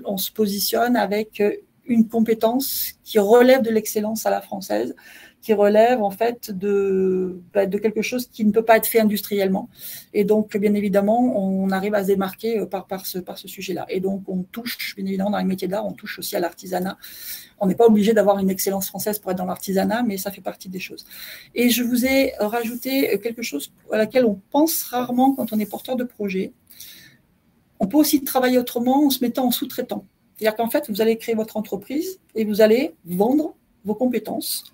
A: on se positionne avec une compétence qui relève de l'excellence à la française, qui relève en fait de quelque chose qui ne peut pas être fait industriellement. Et donc, bien évidemment, on arrive à se démarquer par ce sujet-là. Et donc, on touche, bien évidemment, dans les métiers d'art, on touche aussi à l'artisanat. On n'est pas obligé d'avoir une excellence française pour être dans l'artisanat, mais ça fait partie des choses. Et je vous ai rajouté quelque chose à laquelle on pense rarement quand on est porteur de projet. On peut aussi travailler autrement en se mettant en sous-traitant. C'est-à-dire qu'en fait, vous allez créer votre entreprise et vous allez vendre vos compétences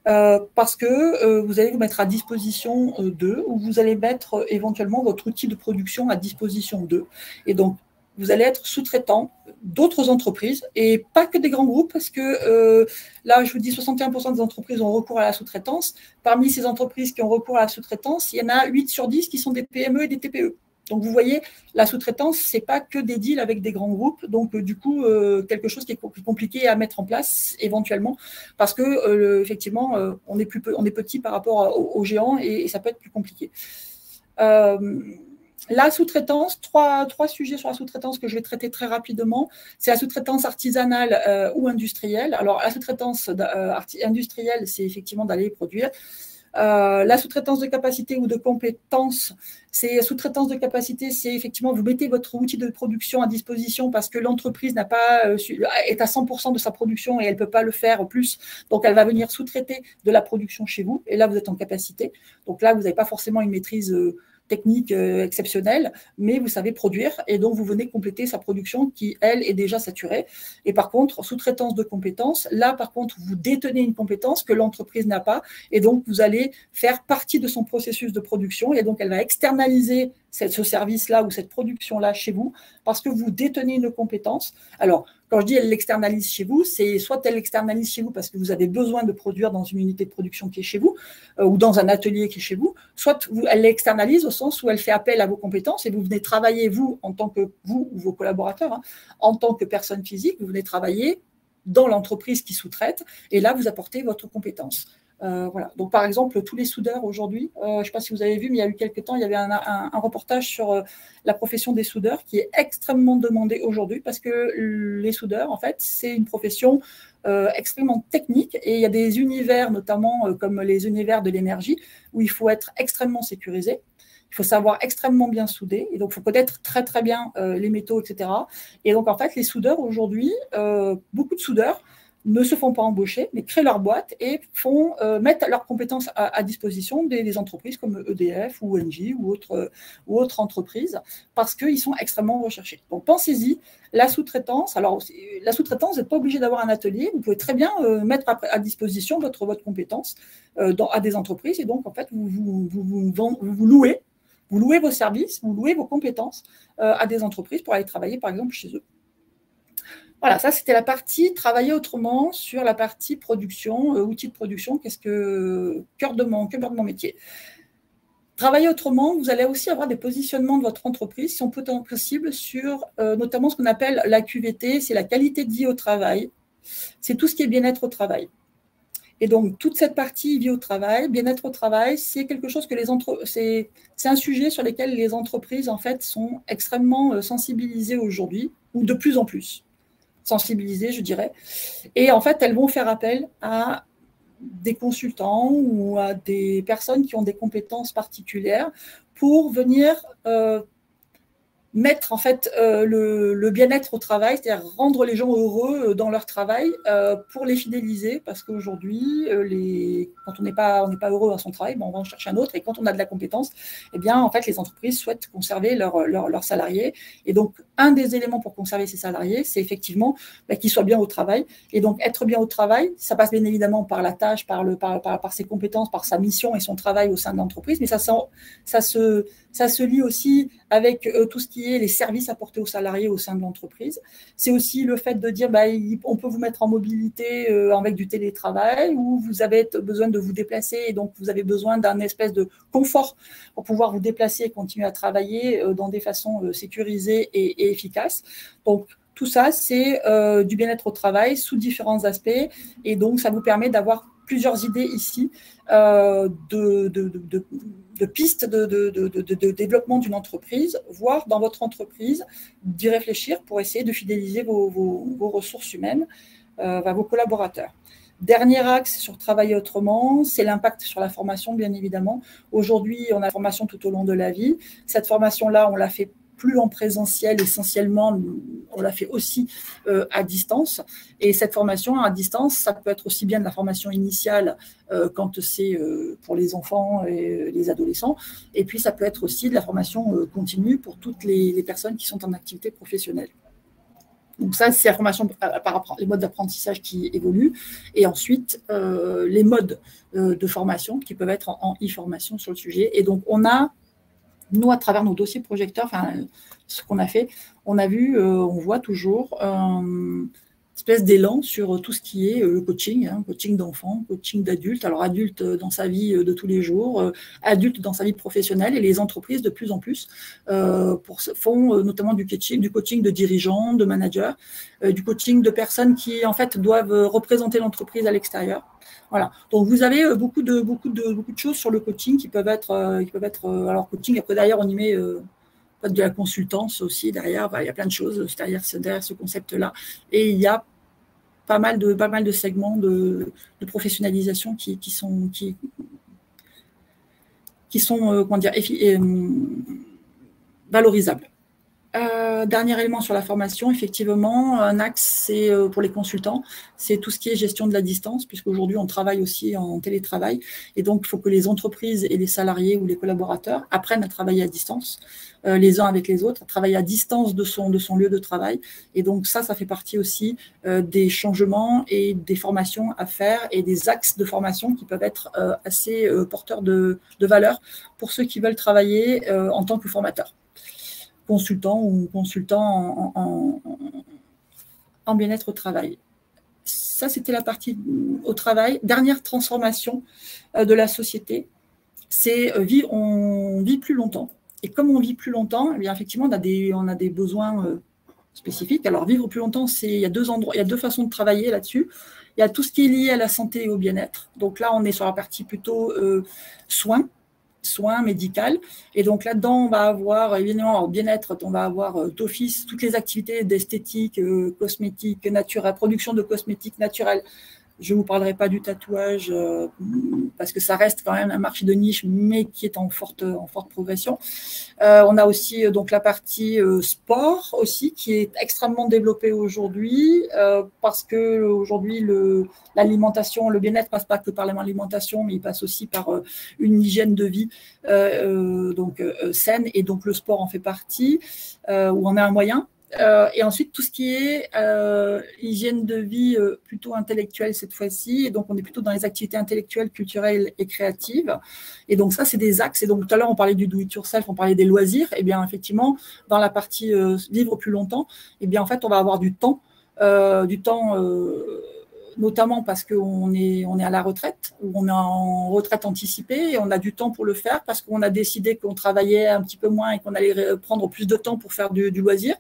A: parce que vous allez vous mettre à disposition d'eux ou vous allez mettre éventuellement votre outil de production à disposition d'eux. Et donc, vous allez être sous-traitant d'autres entreprises et pas que des grands groupes parce que là, je vous dis 61% des entreprises ont recours à la sous-traitance. Parmi ces entreprises qui ont recours à la sous-traitance, il y en a 8 sur 10 qui sont des PME et des TPE. Donc, vous voyez, la sous-traitance, ce n'est pas que des deals avec des grands groupes. Donc, du coup, quelque chose qui est compliqué à mettre en place éventuellement parce que, effectivement, on est petit par rapport aux géants et ça peut être plus compliqué. La sous-traitance, trois sujets sur la sous-traitance que je vais traiter très rapidement. C'est la sous-traitance artisanale ou industrielle. Alors, la sous-traitance industrielle, c'est effectivement d'aller produire. La sous-traitance de capacité ou de compétences, c'est sous-traitance de capacité, c'est effectivement vous mettez votre outil de production à disposition parce que l'entreprise est à 100% de sa production et elle ne peut pas le faire plus, donc elle va venir sous-traiter de la production chez vous et là vous êtes en capacité. Donc là vous n'avez pas forcément une maîtrise technique exceptionnelle, mais vous savez produire et donc vous venez compléter sa production qui, elle, est déjà saturée. Et par contre, sous-traitance de compétences, là, par contre, vous détenez une compétence que l'entreprise n'a pas et donc vous allez faire partie de son processus de production et donc elle va externaliser ce service-là ou cette production-là chez vous parce que vous détenez une compétence. Alors, quand je dis elle l'externalise chez vous, c'est soit elle l'externalise chez vous parce que vous avez besoin de produire dans une unité de production qui est chez vous ou dans un atelier qui est chez vous, soit elle l'externalise au sens où elle fait appel à vos compétences et vous venez travailler, vous, en tant que vous ou vos collaborateurs, en tant que personne physique, vous venez travailler dans l'entreprise qui sous-traite et là, vous apportez votre compétence. Voilà. Donc, par exemple, tous les soudeurs aujourd'hui, je ne sais pas si vous avez vu, mais il y a eu quelques temps, il y avait un reportage sur la profession des soudeurs qui est extrêmement demandée aujourd'hui parce que les soudeurs, en fait, c'est une profession extrêmement technique et il y a des univers, notamment comme les univers de l'énergie, où il faut être extrêmement sécurisé. Il faut savoir extrêmement bien souder. Et donc, il faut connaître très, très bien les métaux, etc. Et donc, en fait, les soudeurs aujourd'hui, beaucoup de soudeurs ne se font pas embaucher, mais créent leur boîte et mettent leurs compétences à disposition des entreprises comme EDF ou Engie ou autres entreprises parce qu'ils sont extrêmement recherchés. Donc, pensez-y, la sous-traitance. Alors, la sous-traitance, vous n'êtes pas obligé d'avoir un atelier. Vous pouvez très bien mettre à disposition votre compétence à des entreprises et donc, en fait, vous louez. Vous louez vos services, vous louez vos compétences à des entreprises pour aller travailler, par exemple, chez eux. Voilà, ça, c'était la partie travailler autrement sur la partie production, outils de production, cœur de mon métier. Travailler autrement, vous allez aussi avoir des positionnements de votre entreprise, si sont possible, sur notamment ce qu'on appelle la QVT, c'est la qualité de vie au travail. C'est tout ce qui est bien-être au travail. Et donc, toute cette partie vie au travail, bien-être au travail, c'est quelque chose que c'est un sujet sur lequel les entreprises, en fait, sont extrêmement sensibilisées aujourd'hui, ou de plus en plus sensibilisées, je dirais. Et en fait, elles vont faire appel à des consultants ou à des personnes qui ont des compétences particulières pour venir mettre en fait le bien-être au travail, c'est-à-dire rendre les gens heureux dans leur travail pour les fidéliser, parce qu'aujourd'hui, quand on n'est pas heureux à son travail, on va en chercher un autre, et quand on a de la compétence, eh bien, en fait, les entreprises souhaitent conserver leurs salariés. Et donc, un des éléments pour conserver ces salariés, c'est effectivement qu'ils soient bien au travail. Et donc, être bien au travail, ça passe bien évidemment par la tâche, par ses compétences, par sa mission et son travail au sein de l'entreprise, mais ça se lie aussi avec tout ce qui est les services apportés aux salariés au sein de l'entreprise. C'est aussi le fait de dire on peut vous mettre en mobilité avec du télétravail, ou vous avez besoin de vous déplacer et donc vous avez besoin d'un espèce de confort pour pouvoir vous déplacer et continuer à travailler dans des façons sécurisées et efficaces. Donc, tout ça, c'est du bien-être au travail sous différents aspects, et donc ça vous permet d'avoir plusieurs idées ici de pistes de développement d'une entreprise, voire dans votre entreprise, d'y réfléchir pour essayer de fidéliser vos ressources humaines, vos collaborateurs. Dernier axe sur travailler autrement, c'est l'impact sur la formation, bien évidemment. Aujourd'hui, on a la formation tout au long de la vie. Cette formation-là, on l'a fait plus en présentiel essentiellement, on l'a fait aussi à distance. Et cette formation à distance, ça peut être aussi bien de la formation initiale quand c'est pour les enfants et les adolescents, et puis ça peut être aussi de la formation continue pour toutes les personnes qui sont en activité professionnelle. Donc ça, c'est la formation par les modes d'apprentissage qui évoluent, et ensuite les modes de formation qui peuvent être en e-formation sur le sujet. Et donc on a, nous, à travers nos dossiers projecteurs, ce qu'on a fait, on voit toujours une espèce d'élan sur tout ce qui est le coaching, coaching d'enfants, coaching d'adultes. Alors, adultes dans sa vie de tous les jours, adultes dans sa vie professionnelle, et les entreprises de plus en plus font notamment du coaching de dirigeants, de managers, du coaching de personnes qui, en fait, doivent représenter l'entreprise à l'extérieur. Voilà. Donc, vous avez beaucoup de choses sur le coaching qui peuvent être alors, coaching, après, derrière, on y met de la consultance aussi, derrière, il y a plein de choses derrière ce concept-là. Et il y a pas mal de segments de professionnalisation qui sont comment dire, valorisables. Dernier élément sur la formation, effectivement, un axe, c'est pour les consultants, c'est tout ce qui est gestion de la distance, puisqu'aujourd'hui, on travaille aussi en télétravail, et donc il faut que les entreprises et les salariés ou les collaborateurs apprennent à travailler à distance, les uns avec les autres, à travailler à distance de son lieu de travail, et donc ça fait partie aussi des changements et des formations à faire, et des axes de formation qui peuvent être assez porteurs de valeur pour ceux qui veulent travailler en tant que formateurs, consultant ou consultant en bien-être au travail. Ça, c'était la partie au travail. Dernière transformation de la société, c'est on vit plus longtemps. Et comme on vit plus longtemps, eh bien, effectivement, on a des besoins spécifiques. Alors, vivre plus longtemps, il y a deux façons de travailler là-dessus. Il y a tout ce qui est lié à la santé et au bien-être. Donc là, on est sur la partie plutôt soins médical. Et donc là-dedans, on va avoir, évidemment, bien-être, on va avoir d'office toutes les activités d'esthétique, cosmétique, naturelle, production de cosmétiques naturels. Je ne vous parlerai pas du tatouage parce que ça reste quand même un marché de niche, mais qui est en forte progression. On a aussi donc la partie sport aussi, qui est extrêmement développée aujourd'hui parce que aujourd'hui l'alimentation, le bien-être passe pas que par l'alimentation, mais il passe aussi par une hygiène de vie saine, et donc le sport en fait partie, où on a un moyen. Et ensuite, tout ce qui est hygiène de vie plutôt intellectuelle cette fois-ci. Et donc, on est plutôt dans les activités intellectuelles, culturelles et créatives. Et donc, ça, c'est des axes. Et donc, tout à l'heure, on parlait du do-it-yourself, on parlait des loisirs. Et bien, effectivement, dans la partie vivre plus longtemps, et bien, en fait, on va avoir du temps notamment parce qu'on est à la retraite, ou on est en retraite anticipée, et on a du temps pour le faire parce qu'on a décidé qu'on travaillait un petit peu moins et qu'on allait prendre plus de temps pour faire du loisir.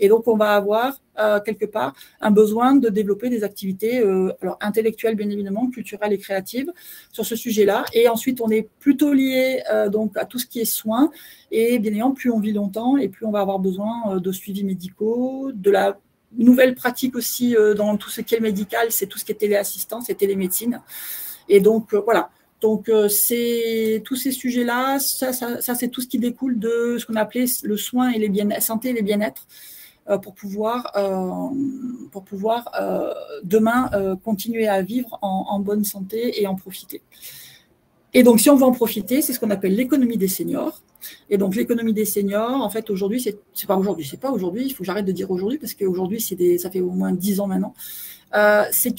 A: Et donc, on va avoir quelque part un besoin de développer des activités alors intellectuelles, bien évidemment, culturelles et créatives sur ce sujet-là. Et ensuite, on est plutôt lié donc à tout ce qui est soins. Et bien évidemment, plus on vit longtemps et plus on va avoir besoin de suivis médicaux, de la nouvelle pratique aussi dans tout ce qui est médical, c'est tout ce qui est téléassistance et télémédecine. Et donc, voilà, Donc, tous ces sujets-là, ça c'est tout ce qui découle de ce qu'on appelait le soin et les santé et les bien-être pour pouvoir demain continuer à vivre en bonne santé et en profiter. Et donc, si on veut en profiter, c'est ce qu'on appelle l'économie des seniors. Et donc, l'économie des seniors, en fait, aujourd'hui, c'est pas aujourd'hui, il faut que j'arrête de dire aujourd'hui, parce qu'aujourd'hui, ça fait au moins 10 ans maintenant. C'est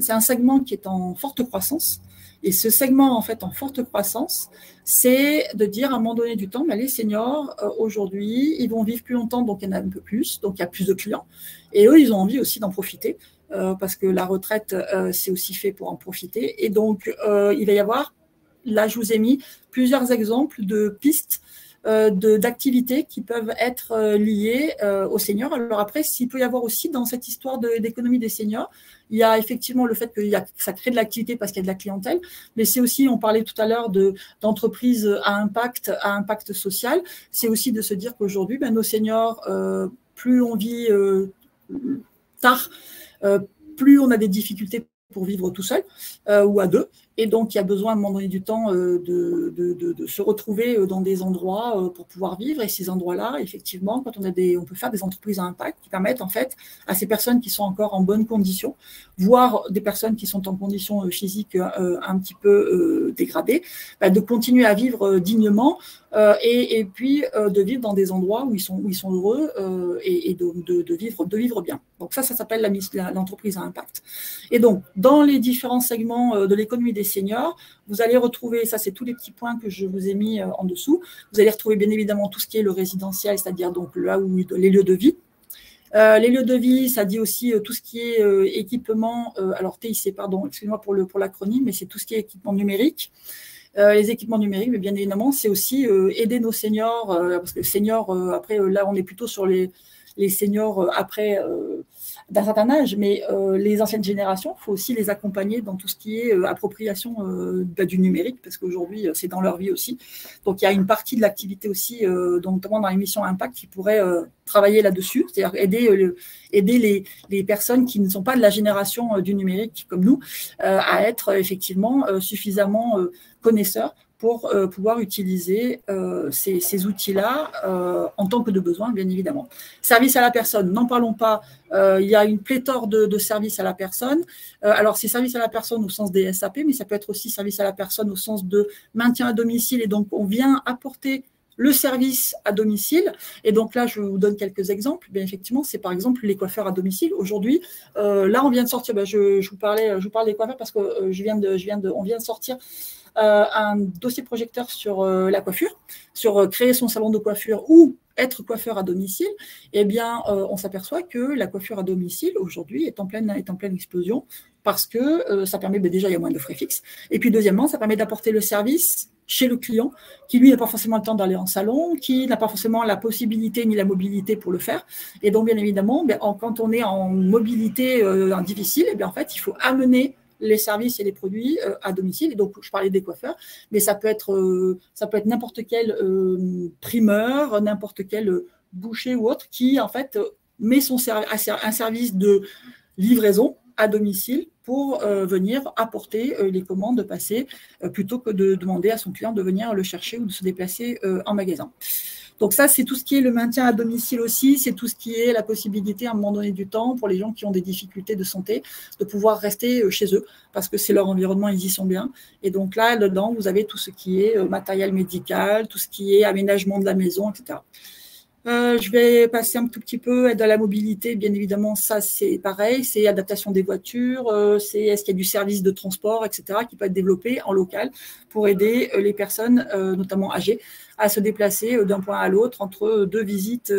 A: un segment qui est en forte croissance. Et ce segment, en fait, en forte croissance, c'est de dire à un moment donné du temps, les seniors, aujourd'hui, ils vont vivre plus longtemps, donc il y en a un peu plus, donc il y a plus de clients. Et eux, ils ont envie aussi d'en profiter, parce que la retraite, c'est aussi fait pour en profiter. Et donc, il va y avoir, là, je vous ai mis plusieurs exemples de pistes d'activités qui peuvent être liées aux seniors. Alors après, s'il peut y avoir aussi dans cette histoire d'économie des seniors, il y a effectivement le fait que ça crée de l'activité parce qu'il y a de la clientèle, mais c'est aussi, on parlait tout à l'heure d'entreprises à impact social, c'est aussi de se dire qu'aujourd'hui, nos seniors, plus on vit tard, plus on a des difficultés pour vivre tout seul ou à deux. Et donc, il y a besoin à un moment donné du temps de se retrouver dans des endroits pour pouvoir vivre. Et ces endroits-là, effectivement, quand on peut faire des entreprises à impact qui permettent en fait à ces personnes qui sont encore en bonne condition, voire des personnes qui sont en condition physique un petit peu dégradées, de continuer à vivre dignement et puis de vivre dans des endroits où ils sont heureux et de vivre bien. Donc ça s'appelle l'entreprise à impact. Et donc, dans les différents segments de l'économie des seniors, vous allez retrouver, ça c'est tous les petits points que je vous ai mis en dessous, vous allez retrouver bien évidemment tout ce qui est le résidentiel, c'est-à-dire donc là où les lieux de vie. Les lieux de vie, ça dit aussi tout ce qui est équipement, alors TIC, pardon, excusez-moi pour l'acronyme, mais c'est tout ce qui est équipement numérique. Les équipements numériques, mais bien évidemment, c'est aussi aider nos seniors, parce que seniors, après, là, on est plutôt sur les seniors après d'un certain âge, mais les anciennes générations, il faut aussi les accompagner dans tout ce qui est appropriation du numérique, parce qu'aujourd'hui, c'est dans leur vie aussi. Donc, il y a une partie de l'activité aussi, notamment dans les missions Impact, qui pourrait travailler là-dessus, c'est-à-dire aider les personnes qui ne sont pas de la génération du numérique comme nous à être effectivement suffisamment connaisseurs pour pouvoir utiliser ces outils-là en tant que de besoin, bien évidemment. Service à la personne, n'en parlons pas. Il y a une pléthore de services à la personne. Alors, c'est service à la personne au sens des SAP, mais ça peut être aussi service à la personne au sens de maintien à domicile. Et donc, on vient apporter le service à domicile. Et donc là, je vous donne quelques exemples. Bien, effectivement, c'est par exemple les coiffeurs à domicile. Aujourd'hui, là, on vient de sortir, je vous parle des coiffeurs parce que on vient de sortir un dossier projecteur sur la coiffure, sur créer son salon de coiffure ou être coiffeur à domicile. Eh bien, on s'aperçoit que la coiffure à domicile, aujourd'hui, est en pleine explosion parce que ça permet, déjà, il y a moins de frais fixes. Et puis, deuxièmement, ça permet d'apporter le service chez le client, qui lui n'a pas forcément le temps d'aller en salon, qui n'a pas forcément la possibilité ni la mobilité pour le faire. Et donc, bien évidemment, quand on est en mobilité difficile, en fait, il faut amener les services et les produits à domicile. Et donc, je parlais des coiffeurs, mais ça peut être n'importe quel primeur, n'importe quel boucher ou autre qui, en fait, met un service de livraison à domicile pour venir apporter les commandes passées plutôt que de demander à son client de venir le chercher ou de se déplacer en magasin. Donc ça, c'est tout ce qui est le maintien à domicile aussi, c'est tout ce qui est la possibilité à un moment donné du temps pour les gens qui ont des difficultés de santé de pouvoir rester chez eux parce que c'est leur environnement, ils y sont bien. Et donc là, dedans, vous avez tout ce qui est matériel médical, tout ce qui est aménagement de la maison, etc. Je vais passer un tout petit peu à la mobilité. Bien évidemment, ça, c'est pareil. C'est adaptation des voitures, est-ce qu'il y a du service de transport, etc., qui peut être développé en local pour aider les personnes, notamment âgées, à se déplacer d'un point à l'autre entre deux visites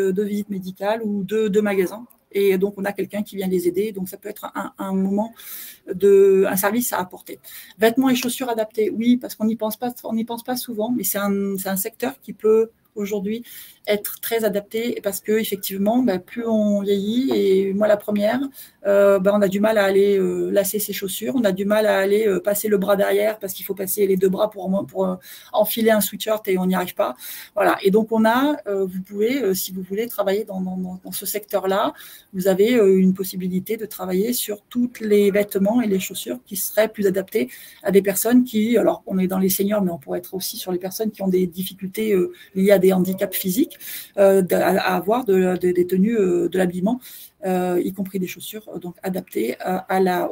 A: médicales ou deux magasins. Et donc, on a quelqu'un qui vient les aider. Donc, ça peut être un service à apporter. Vêtements et chaussures adaptés, oui, parce qu'on n'y pense pas souvent, mais c'est un secteur qui peut aujourd'hui être très adapté parce que effectivement, plus on vieillit, et moi la première, on a du mal à aller lasser ses chaussures, on a du mal à aller passer le bras derrière parce qu'il faut passer les deux bras pour enfiler un sweatshirt et on n'y arrive pas. Voilà. Et donc vous pouvez, si vous voulez travailler dans ce secteur-là, vous avez une possibilité de travailler sur tous les vêtements et les chaussures qui seraient plus adaptés à des personnes qui, alors on est dans les seniors, mais on pourrait être aussi sur les personnes qui ont des difficultés liées à des handicaps physiques, à avoir des tenues de l'habillement, y compris des chaussures donc adaptées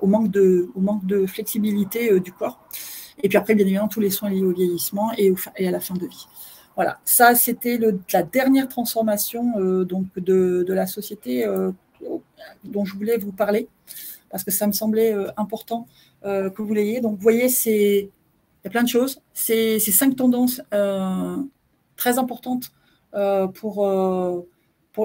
A: au manque de flexibilité du corps. Et puis après, bien évidemment, tous les soins liés au vieillissement et à la fin de vie. Voilà, ça c'était la dernière transformation donc de la société dont je voulais vous parler, parce que ça me semblait important que vous l'ayez. Donc vous voyez, il y a plein de choses. Ces 5 tendances très importantes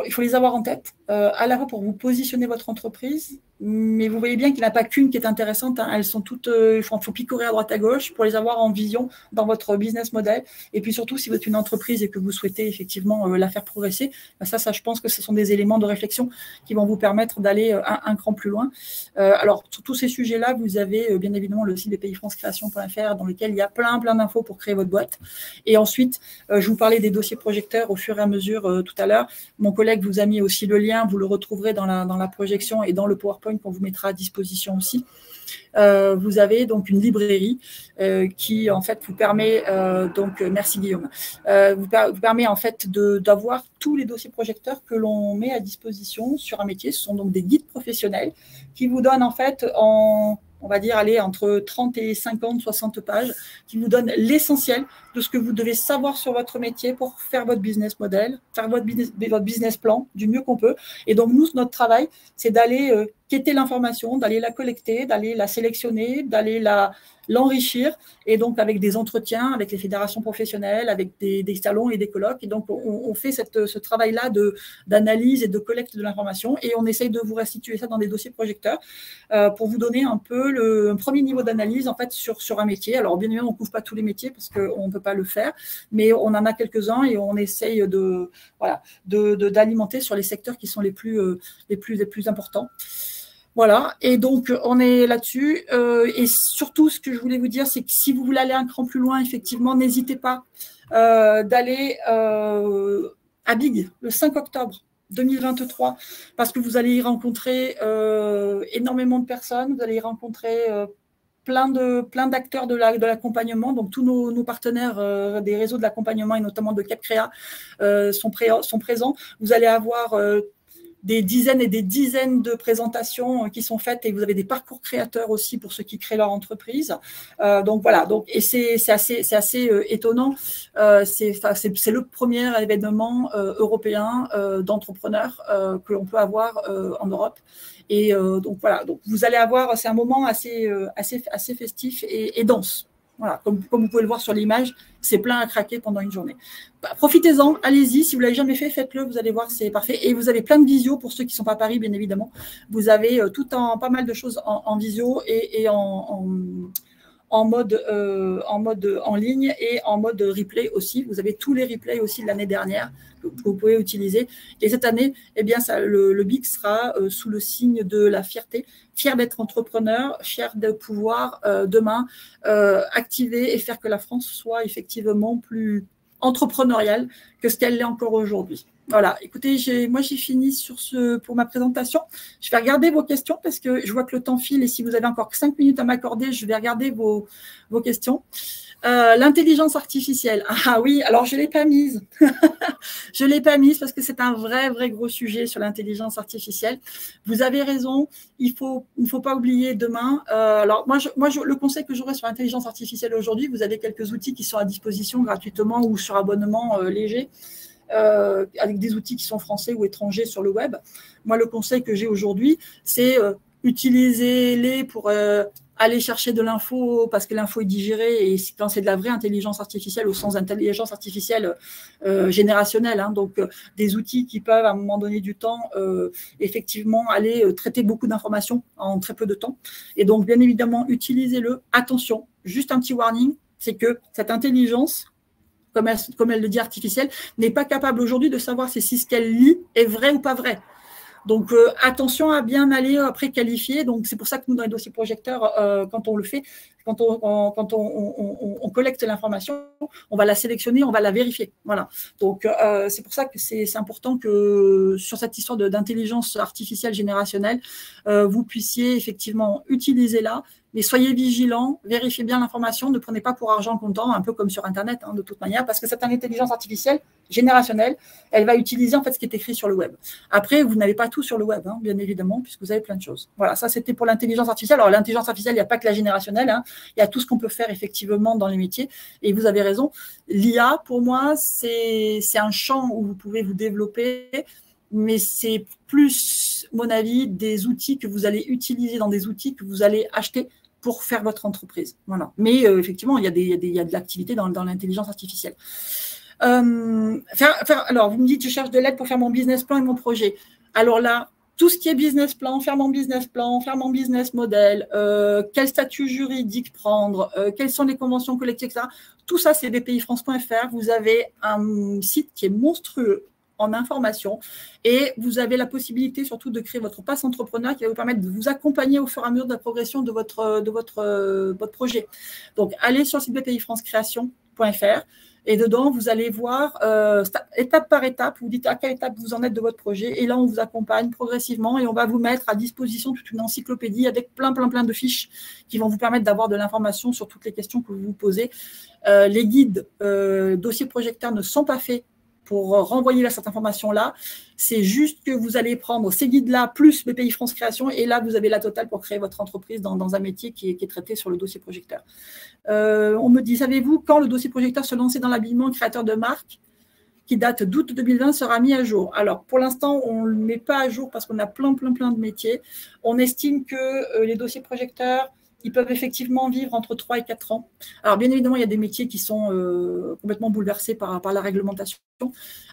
A: il faut les avoir en tête, à la fois pour vous positionner votre entreprise, mais vous voyez bien qu'il n'y en a pas qu'une qui est intéressante, hein. Elles sont toutes, il faut picorer à droite à gauche pour les avoir en vision dans votre business model. Et puis surtout, si vous êtes une entreprise et que vous souhaitez effectivement la faire progresser, ça, je pense que ce sont des éléments de réflexion qui vont vous permettre d'aller un cran plus loin. Alors, sur tous ces sujets-là, vous avez bien évidemment le site bpifrancecreation.fr dans lequel il y a plein d'infos pour créer votre boîte. Et ensuite, je vous parlais des dossiers projecteurs au fur et à mesure tout à l'heure. Mon collègue vous a mis aussi le lien, vous le retrouverez dans la projection et dans le PowerPoint qu'on vous mettra à disposition aussi. Vous avez donc une librairie qui en fait vous permet merci Guillaume, vous permet en fait d'avoir tous les dossiers projecteurs que l'on met à disposition sur un métier. Ce sont donc des guides professionnels qui vous donnent en fait on va dire, entre 30 et 50, 60 pages, qui vous donnent l'essentiel de ce que vous devez savoir sur votre métier pour faire votre business model, faire votre business plan du mieux qu'on peut. Et donc, nous, notre travail, c'est d'aller quêter l'information, d'aller la collecter, d'aller la sélectionner, d'aller l'enrichir, et donc avec des entretiens avec les fédérations professionnelles, avec des salons et des colloques. Et donc, on fait ce travail-là d'analyse et de collecte de l'information, et on essaye de vous restituer ça dans des dossiers projecteurs pour vous donner un peu un premier niveau d'analyse en fait sur un métier. Alors, bien évidemment, on ne couvre pas tous les métiers parce qu'on ne peut pas le faire, mais on en a quelques-uns et on essaye d'alimenter sur les secteurs qui sont les plus importants. Voilà, et donc on est là-dessus. Et surtout, ce que je voulais vous dire, c'est que si vous voulez aller un cran plus loin, effectivement, n'hésitez pas d'aller à Big le 5 octobre 2023, parce que vous allez y rencontrer énormément de personnes, vous allez y rencontrer plein d'acteurs de l'accompagnement. Donc, tous nos partenaires des réseaux de l'accompagnement et notamment de CapCréa sont présents. Vous allez avoir des dizaines et des dizaines de présentations qui sont faites, et vous avez des parcours créateurs aussi pour ceux qui créent leur entreprise. Donc voilà, et c'est assez étonnant. C'est le premier événement européen d'entrepreneurs que l'on peut avoir en Europe. Et donc voilà, donc vous allez avoir, c'est un moment assez festif et dense. Voilà, comme vous pouvez le voir sur l'image, c'est plein à craquer pendant une journée. Profitez-en, allez-y. Si vous ne l'avez jamais fait, faites-le. Vous allez voir, c'est parfait. Et vous avez plein de visios pour ceux qui ne sont pas à Paris, bien évidemment. Vous avez pas mal de choses en visio et en mode en ligne et en mode replay aussi. Vous avez tous les replays aussi de l'année dernière que vous pouvez utiliser. Et cette année, eh bien, le BIC sera sous le signe de la fierté. Fier d'être entrepreneur, fier de pouvoir demain activer et faire que la France soit effectivement plus entrepreneuriale que ce qu'elle l'est encore aujourd'hui. Voilà, écoutez, moi j'ai fini pour ma présentation. Je vais regarder vos questions parce que je vois que le temps file, et si vous avez encore 5 minutes à m'accorder, je vais regarder vos questions. L'intelligence artificielle. Ah oui, alors je ne l'ai pas mise. Je ne l'ai pas mise parce que c'est un vrai gros sujet sur l'intelligence artificielle. Vous avez raison, il ne faut pas oublier demain. Alors moi, le conseil que j'aurais sur l'intelligence artificielle aujourd'hui, vous avez quelques outils qui sont à disposition gratuitement ou sur abonnement léger. Avec des outils qui sont français ou étrangers sur le web. Moi, le conseil que j'ai aujourd'hui, c'est utilisez-les pour aller chercher de l'info, parce que l'info est digérée, et quand c'est de la vraie intelligence artificielle au sens d'intelligence artificielle générationnelle, hein, donc des outils qui peuvent à un moment donné du temps effectivement aller traiter beaucoup d'informations en très peu de temps. Et donc, bien évidemment, utilisez-le. Attention, juste un petit warning, c'est que cette intelligence, comme elle le dit, artificielle, n'est pas capable aujourd'hui de savoir si ce qu'elle lit est vrai ou pas vrai. Donc, attention à bien aller préqualifier. Donc, c'est pour ça que nous, dans les dossiers projecteurs, quand on le fait, quand on collecte l'information, on va la sélectionner, on va la vérifier. Voilà. Donc, c'est pour ça que c'est important que sur cette histoire d'intelligence artificielle générationnelle, vous puissiez effectivement utiliser là, mais soyez vigilants, vérifiez bien l'information, ne prenez pas pour argent comptant, un peu comme sur Internet, hein, de toute manière, parce que cette intelligence artificielle générationnelle, elle va utiliser en fait ce qui est écrit sur le web. Après, vous n'avez pas tout sur le web, hein, bien évidemment, puisque vous avez plein de choses. Voilà, ça c'était pour l'intelligence artificielle. Alors l'intelligence artificielle, il n'y a pas que la générationnelle, hein, il y a tout ce qu'on peut faire effectivement dans les métiers. Et vous avez raison, l'IA, pour moi, c'est un champ où vous pouvez vous développer, mais c'est plus, à mon avis, des outils que vous allez utiliser dans des outils que vous allez acheter pour faire votre entreprise. Voilà. Mais effectivement, il y a de l'activité dans l'intelligence artificielle. Alors, vous me dites, je cherche de l'aide pour faire mon business plan et mon projet. Alors là, tout ce qui est business plan, faire mon business plan, faire mon business model, quel statut juridique prendre, quelles sont les conventions collectives, etc. Tout ça, c'est bpifrance.fr. Vous avez un site qui est monstrueux en information et vous avez la possibilité surtout de créer votre passe entrepreneur qui va vous permettre de vous accompagner au fur et à mesure de la progression de votre projet. Donc, allez sur le site bpifrancecreation.fr et dedans, vous allez voir étape par étape, vous dites à quelle étape vous en êtes de votre projet et là, on vous accompagne progressivement et on va vous mettre à disposition toute une encyclopédie avec plein de fiches qui vont vous permettre d'avoir de l'information sur toutes les questions que vous vous posez. Les guides dossiers projecteurs ne sont pas faits pour renvoyer cette information-là. C'est juste que vous allez prendre ces guides-là plus BPI France Création et là, vous avez la totale pour créer votre entreprise dans un métier qui est traité sur le dossier projecteur. On me dit, savez-vous quand le dossier projecteur se lancer dans l'habillement créateur de marque qui date d'août 2020 sera mis à jour? Alors, pour l'instant, on ne le met pas à jour parce qu'on a plein de métiers. On estime que les dossiers projecteurs, ils peuvent effectivement vivre entre 3 et 4 ans. Alors, bien évidemment, il y a des métiers qui sont complètement bouleversés par la réglementation.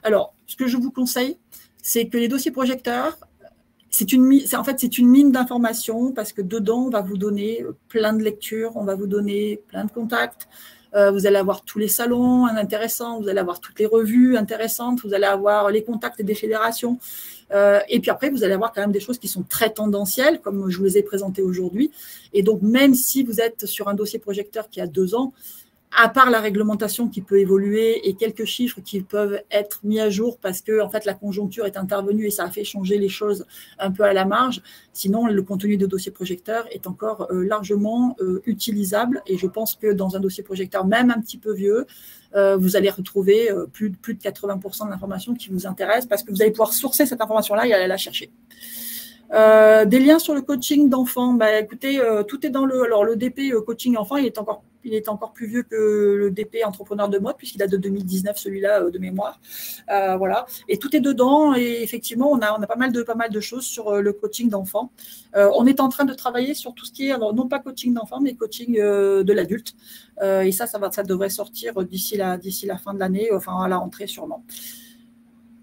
A: Alors, ce que je vous conseille, c'est que les dossiers projecteurs, c'est une mine d'informations parce que dedans, on va vous donner plein de lectures, on va vous donner plein de contacts. Vous allez avoir tous les salons intéressants, vous allez avoir toutes les revues intéressantes, vous allez avoir les contacts des fédérations. Et puis après, vous allez avoir quand même des choses qui sont très tendancielles, comme je vous les ai présentées aujourd'hui. Et donc, même si vous êtes sur un dossier projecteur qui a 2 ans, à part la réglementation qui peut évoluer et quelques chiffres qui peuvent être mis à jour parce que en fait, la conjoncture est intervenue et ça a fait changer les choses un peu à la marge. Sinon, le contenu de dossier projecteur est encore largement utilisable et je pense que dans un dossier projecteur, même un petit peu vieux, vous allez retrouver plus de 80% de l'information qui vous intéresse parce que vous allez pouvoir sourcer cette information-là et aller la chercher. Des liens sur le coaching d'enfants. Bah, écoutez, tout est dans le DP coaching enfant, il est encore plus vieux que le DP entrepreneur de mode puisqu'il date de 2019 celui-là de mémoire. Voilà, et tout est dedans et effectivement on a pas mal de choses sur le coaching d'enfants. On est en train de travailler sur tout ce qui est alors non pas coaching d'enfants mais coaching de l'adulte et ça devrait sortir d'ici la fin de l'année, enfin à la rentrée sûrement.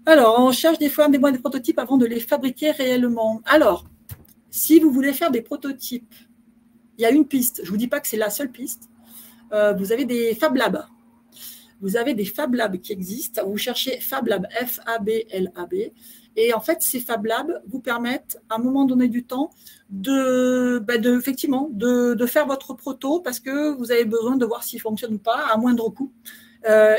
A: Alors, on cherche des fois des prototypes avant de les fabriquer réellement. Alors, si vous voulez faire des prototypes, il y a une piste. Je ne vous dis pas que c'est la seule piste. Vous avez des Fab Labs. Vous avez des Fab Labs qui existent. Vous cherchez Fab Lab, F-A-B-L-A-B. Et en fait, ces Fab Labs vous permettent, à un moment donné du temps, effectivement, de faire votre proto parce que vous avez besoin de voir s'il fonctionne ou pas à moindre coût.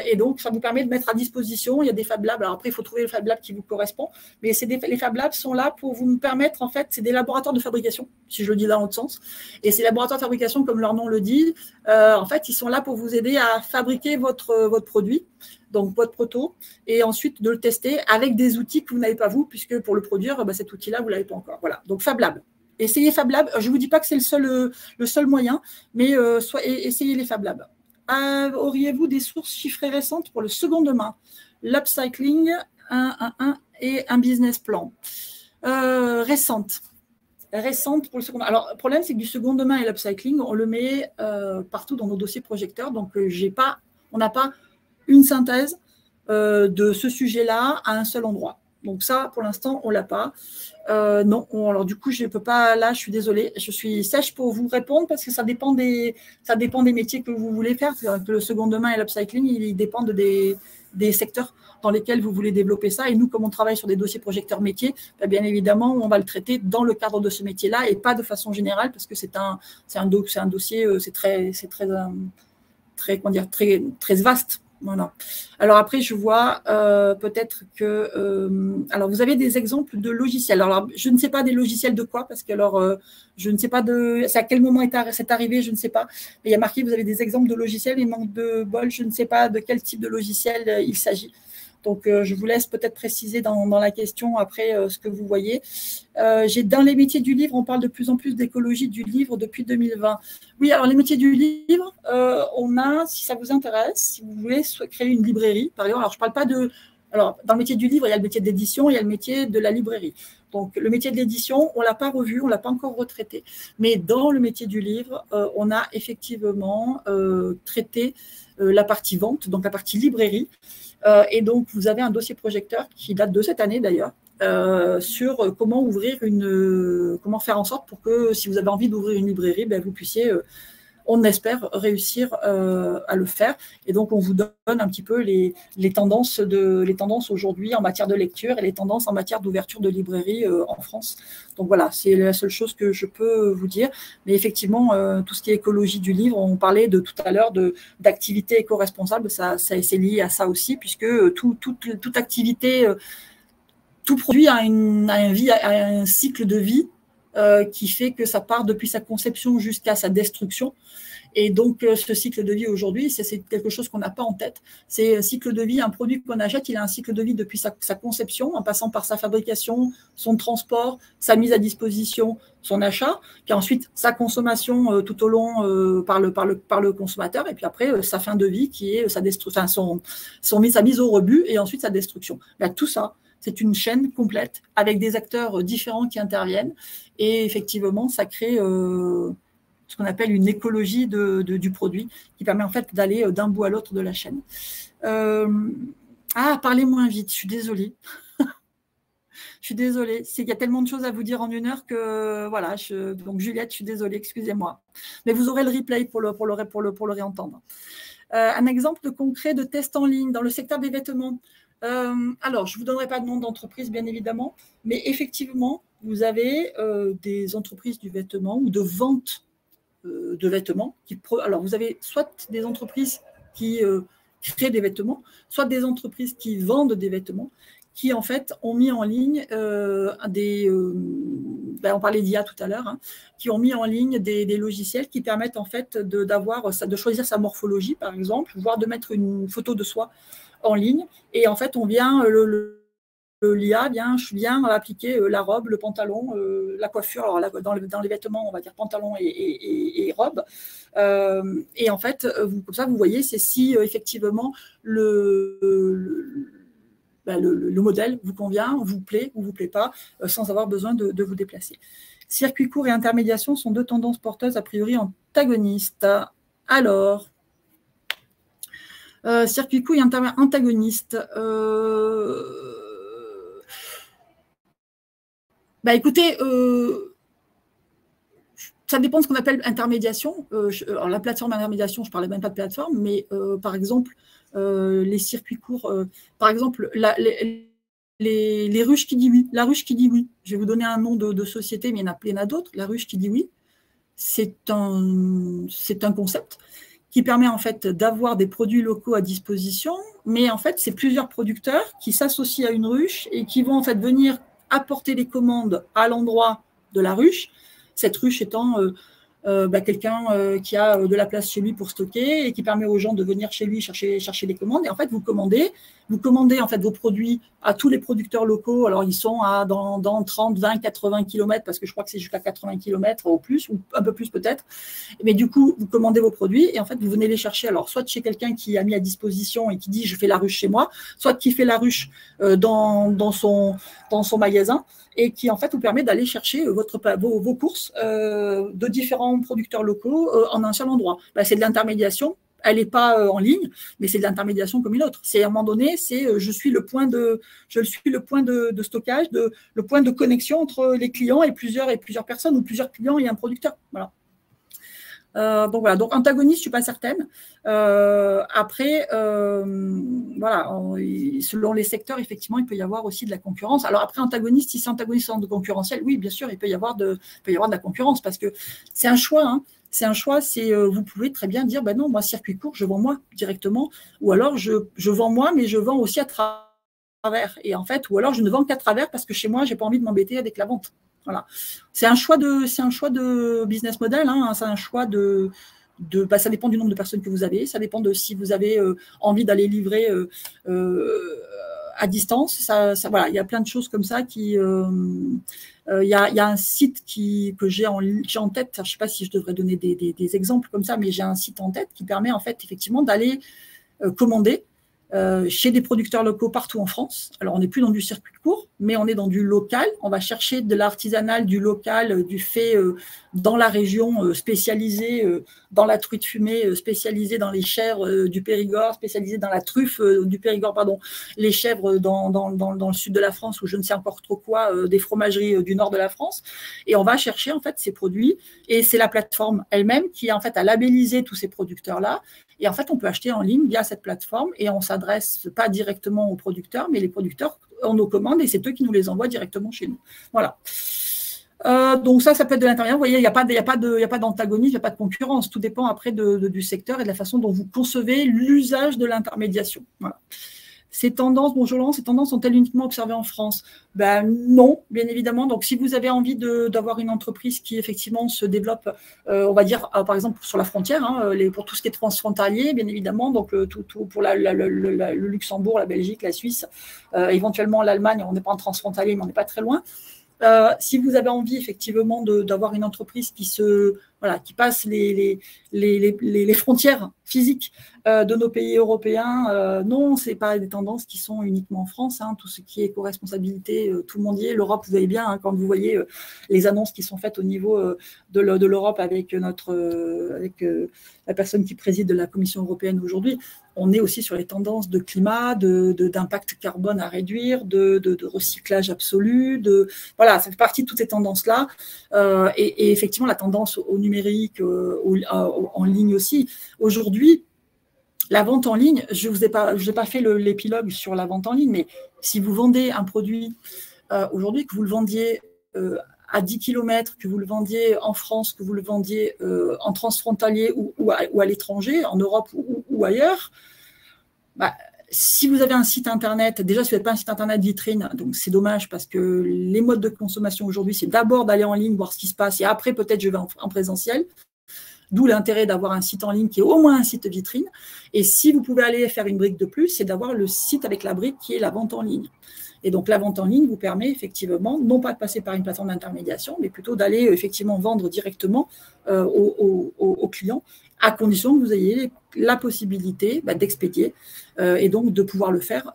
A: Et donc, ça vous permet de mettre à disposition, il y a des Fab Labs, alors après, il faut trouver le Fab Lab qui vous correspond, mais les Fab Labs sont là pour vous permettre, en fait, c'est des laboratoires de fabrication, si je le dis dans l'autre sens, et ces laboratoires de fabrication, comme leur nom le dit, en fait, ils sont là pour vous aider à fabriquer votre produit, donc votre proto, et ensuite de le tester avec des outils que vous n'avez pas vous, puisque pour le produire, cet outil-là, vous ne l'avez pas encore. Voilà, donc Fab Lab. Essayez Fab Lab, je ne vous dis pas que c'est le seul moyen, mais essayez les Fab Labs. Auriez-vous des sources chiffrées récentes pour le seconde main, l'upcycling et un business plan récente pour le second. Alors, le problème, c'est que du seconde main et l'upcycling, on le met partout dans nos dossiers projecteurs. Donc, on n'a pas une synthèse de ce sujet-là à un seul endroit. Donc ça, pour l'instant, on ne l'a pas. Non, alors du coup, je ne peux pas, là, je suis désolée, je suis sèche pour vous répondre parce que ça dépend des métiers que vous voulez faire. Le seconde main et l'upcycling, ils dépendent des secteurs dans lesquels vous voulez développer ça. Et nous, comme on travaille sur des dossiers projecteurs métiers, bien évidemment, on va le traiter dans le cadre de ce métier-là et pas de façon générale parce que c'est un dossier, c'est très vaste. Voilà. Alors après, je vois peut-être que… alors, vous avez des exemples de logiciels. Alors, je ne sais pas des logiciels de quoi, parce que je ne sais pas c'est à quel moment c'est arrivé, je ne sais pas. Mais il y a marqué, vous avez des exemples de logiciels, mais manque de bol, je ne sais pas de quel type de logiciel il s'agit. Donc, je vous laisse peut-être préciser dans la question après ce que vous voyez. Dans les métiers du livre, on parle de plus en plus d'écologie du livre depuis 2020. Oui, alors les métiers du livre, on a, si ça vous intéresse, si vous voulez créer une librairie, par exemple, alors je ne parle pas de… Alors, dans le métier du livre, il y a le métier d'édition, il y a le métier de la librairie. Donc, le métier de l'édition, on ne l'a pas revu, on ne l'a pas encore retraité. Mais dans le métier du livre, on a effectivement traité la partie vente, donc la partie librairie. Et donc, vous avez un dossier projecteur qui date de cette année d'ailleurs, sur comment comment faire en sorte pour que si vous avez envie d'ouvrir une librairie, vous puissiez, on espère, réussir à le faire. Et donc, on vous donne un petit peu les tendances aujourd'hui en matière de lecture et les tendances en matière d'ouverture de librairie en France. Donc voilà, c'est la seule chose que je peux vous dire. Mais effectivement, tout ce qui est écologie du livre, on parlait tout à l'heure d'activité éco-responsable, c'est lié à ça aussi, puisque toute activité… tout produit a un cycle de vie qui fait que ça part depuis sa conception jusqu'à sa destruction. Et donc, ce cycle de vie aujourd'hui, c'est quelque chose qu'on n'a pas en tête. C'est un cycle de vie, un produit qu'on achète, il a un cycle de vie depuis sa conception, en passant par sa fabrication, son transport, sa mise à disposition, son achat, puis ensuite sa consommation tout au long par le consommateur, et puis après sa fin de vie qui est sa mise au rebut, et ensuite sa destruction. Tout ça, c'est une chaîne complète avec des acteurs différents qui interviennent. Et effectivement, ça crée ce qu'on appelle une écologie du produit qui permet en fait d'aller d'un bout à l'autre de la chaîne. Parlez moins vite, je suis désolée. Je suis désolée. Il y a tellement de choses à vous dire en une heure que voilà. Donc Juliette, je suis désolée, excusez-moi. Mais vous aurez le replay pour le réentendre. Un exemple concret de test en ligne dans le secteur des vêtements. Alors, je ne vous donnerai pas de nom d'entreprise, bien évidemment, mais effectivement, vous avez des entreprises du vêtement ou de vente de vêtements. Alors, vous avez soit des entreprises qui créent des vêtements, soit des entreprises qui vendent des vêtements, qui en fait ont mis en ligne on parlait d'IA tout à l'heure, qui ont mis en ligne des logiciels qui permettent en fait de choisir sa morphologie, par exemple, voire de mettre une photo de soi en ligne, et en fait on vient l'IA vient appliquer la robe, le pantalon, la coiffure. Alors là, dans les vêtements, on va dire pantalon et robe. Et en fait, comme ça, vous voyez, c'est si effectivement le modèle vous convient, vous plaît ou vous plaît pas, sans avoir besoin de vous déplacer. Circuit court et intermédiation sont deux tendances porteuses a priori antagonistes. Alors, circuit court et antagoniste. Écoutez, ça dépend de ce qu'on appelle intermédiation. Alors, la plateforme intermédiation, je ne parlais même pas de plateforme, mais par exemple, les circuits courts, par exemple, les ruches qui disent oui. La ruche qui dit oui. Je vais vous donner un nom de société, mais il y en a d'autres. La ruche qui dit oui, c'est un concept qui permet en fait d'avoir des produits locaux à disposition, mais en fait, c'est plusieurs producteurs qui s'associent à une ruche et qui vont en fait venir apporter les commandes à l'endroit de la ruche, cette ruche étant quelqu'un qui a de la place chez lui pour stocker et qui permet aux gens de venir chez lui chercher les commandes. Et en fait, vous commandez en fait vos produits à tous les producteurs locaux. Alors, ils sont dans 30, 20, 80 km, parce que je crois que c'est jusqu'à 80 km au plus, ou un peu plus peut-être. Mais du coup, vous commandez vos produits et en fait, vous venez les chercher. Alors, soit de chez quelqu'un qui a mis à disposition et qui dit « je fais la ruche chez moi », soit qui fait la ruche dans son magasin, et qui en fait vous permet d'aller chercher vos courses de différents producteurs locaux en un seul endroit. C'est de l'intermédiation elle n'est pas en ligne, mais c'est de l'intermédiation comme une autre. C'est à un moment donné, c'est je suis le point de stockage, le point de connexion entre les clients et plusieurs personnes, ou plusieurs clients et un producteur. Voilà. Donc voilà, donc antagoniste, je suis pas certaine. Après, voilà, selon les secteurs, effectivement, il peut y avoir aussi de la concurrence. Alors après, antagoniste, si c'est antagoniste en concurrentiel, oui, bien sûr, il peut y avoir de la concurrence, parce que c'est un choix. Hein. C'est un choix. Vous pouvez très bien dire, ben non, moi circuit court, je vends moi directement, ou alors je vends moi, mais je vends aussi à travers. Et en fait, ou alors je ne vends qu'à travers parce que chez moi, j'ai pas envie de m'embêter avec la vente. Voilà. C'est un choix de business model, hein, c'est un choix ça dépend du nombre de personnes que vous avez, ça dépend de si vous avez envie d'aller livrer à distance. Voilà, il y a plein de choses comme ça qui. Il y a un site que j'ai en tête. Je ne sais pas si je devrais donner des exemples comme ça, mais j'ai un site en tête qui permet en fait effectivement d'aller commander chez des producteurs locaux partout en France. Alors, on n'est plus dans du circuit court, mais on est dans du local. On va chercher de l'artisanal, du local, du fait dans la région, spécialisé dans la truite fumée, spécialisé dans les chèvres du Périgord, spécialisé dans la truffe du Périgord, pardon, les chèvres dans le sud de la France, ou je ne sais encore trop quoi, des fromageries du nord de la France. Et on va chercher en fait ces produits. Et c'est la plateforme elle-même qui en fait a labellisé tous ces producteurs-là. Et en fait, on peut acheter en ligne via cette plateforme, et on ne s'adresse pas directement aux producteurs, mais les producteurs ont nos commandes et c'est eux qui nous les envoient directement chez nous. Voilà. Donc ça peut être de l'intérieur. Vous voyez, il n'y a pas d'antagonisme, il n'y a pas de concurrence. Tout dépend après du secteur et de la façon dont vous concevez l'usage de l'intermédiation. Voilà. Ces tendances, bonjour Laurent, ces tendances sont-elles uniquement observées en France? Ben non, bien évidemment. Donc, si vous avez envie d'avoir une entreprise qui effectivement se développe, on va dire, par exemple, sur la frontière, hein, pour tout ce qui est transfrontalier, bien évidemment, donc tout pour le Luxembourg, la Belgique, la Suisse, éventuellement l'Allemagne, on n'est pas en transfrontalier, mais on n'est pas très loin. Si vous avez envie effectivement d'avoir une entreprise qui passe les frontières physiques de nos pays européens, non, c'est pas des tendances qui sont uniquement en France. Hein, tout ce qui est éco-responsabilité, tout le monde y est. L'Europe, vous voyez bien, hein, quand vous voyez les annonces qui sont faites au niveau de l'Europe avec la personne qui préside de la Commission européenne aujourd'hui, on est aussi sur les tendances de climat, d'impact carbone à réduire, de recyclage absolu, voilà, ça fait partie de toutes ces tendances-là. Et effectivement, la tendance au numérique, en ligne aussi. Aujourd'hui, la vente en ligne, je n'ai pas fait l'épilogue sur la vente en ligne, mais si vous vendez un produit aujourd'hui, que vous le vendiez à 10 km, que vous le vendiez en France, que vous le vendiez en transfrontalier ou à l'étranger, en Europe ou ailleurs, bah, si vous avez un site internet, déjà si vous n'avez pas un site internet vitrine, donc c'est dommage parce que les modes de consommation aujourd'hui, c'est d'abord d'aller en ligne, voir ce qui se passe, et après peut-être je vais en présentiel. D'où l'intérêt d'avoir un site en ligne qui est au moins un site vitrine. Et si vous pouvez aller faire une brique de plus, c'est d'avoir le site avec la brique qui est la vente en ligne. Et donc, la vente en ligne vous permet effectivement, non pas de passer par une plateforme d'intermédiation, mais plutôt d'aller effectivement vendre directement aux clients, à condition que vous ayez la possibilité d'expédier et donc de pouvoir le faire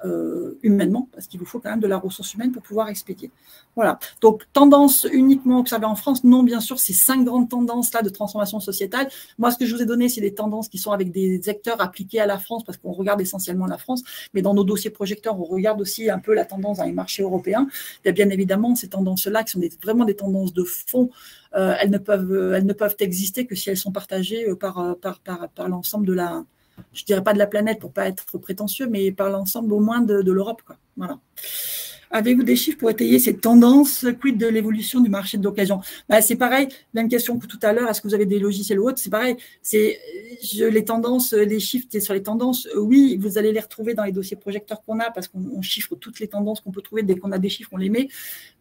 A: humainement, parce qu'il vous faut quand même de la ressource humaine pour pouvoir expédier. Voilà. Donc, tendance uniquement observée en France, non, bien sûr, ces 5 grandes tendances-là de transformation sociétale. Moi, ce que je vous ai donné, c'est des tendances qui sont avec des acteurs appliqués à la France, parce qu'on regarde essentiellement la France, mais dans nos dossiers projecteurs, on regarde aussi un peu la tendance dans les marchés européens. Il y a bien évidemment ces tendances-là qui sont vraiment des tendances de fond. Elles ne peuvent exister que si elles sont partagées par l'ensemble de la, je dirais pas de la planète pour pas être prétentieux, mais par l'ensemble au moins de l'Europe, quoi. Voilà. Avez-vous des chiffres pour étayer cette tendance? Quid de l'évolution du marché de l'occasion? C'est pareil, même question que tout à l'heure, est-ce que vous avez des logiciels ou autres? C'est pareil, les tendances, les chiffres sur les tendances, oui, vous allez les retrouver dans les dossiers projecteurs qu'on a, parce qu'on chiffre toutes les tendances qu'on peut trouver. Dès qu'on a des chiffres, on les met.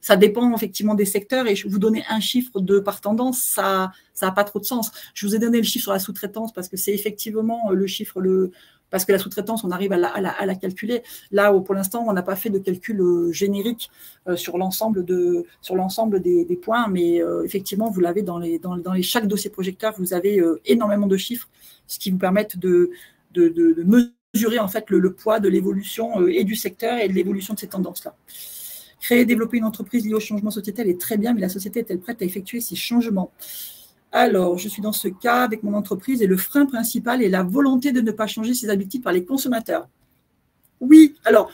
A: Ça dépend effectivement des secteurs, et je vous donner un chiffre par tendance, ça n'a pas trop de sens. Je vous ai donné le chiffre sur la sous-traitance, parce que c'est effectivement le chiffre, parce que la sous-traitance, on arrive à la calculer. Là, pour l'instant, on n'a pas fait de calcul générique sur l'ensemble des points, mais effectivement, vous l'avez dans chaque dossier projecteur, vous avez énormément de chiffres, ce qui vous permettent de mesurer en fait le poids de l'évolution et du secteur et de l'évolution de ces tendances-là. Créer et développer une entreprise liée au changement sociétal est très bien, mais la société est-elle prête à effectuer ces changements? Alors, je suis dans ce cas avec mon entreprise et le frein principal est la volonté de ne pas changer ses habitudes par les consommateurs. Oui, alors,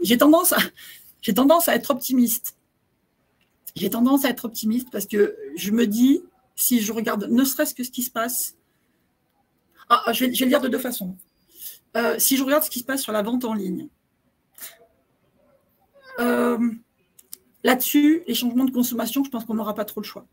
A: j'ai tendance à être optimiste. J'ai tendance à être optimiste parce que je me dis, si je regarde ne serait-ce que ce qui se passe, je vais le dire de deux façons. Si je regarde ce qui se passe sur la vente en ligne, là-dessus, les changements de consommation, je pense qu'on n'aura pas trop le choix.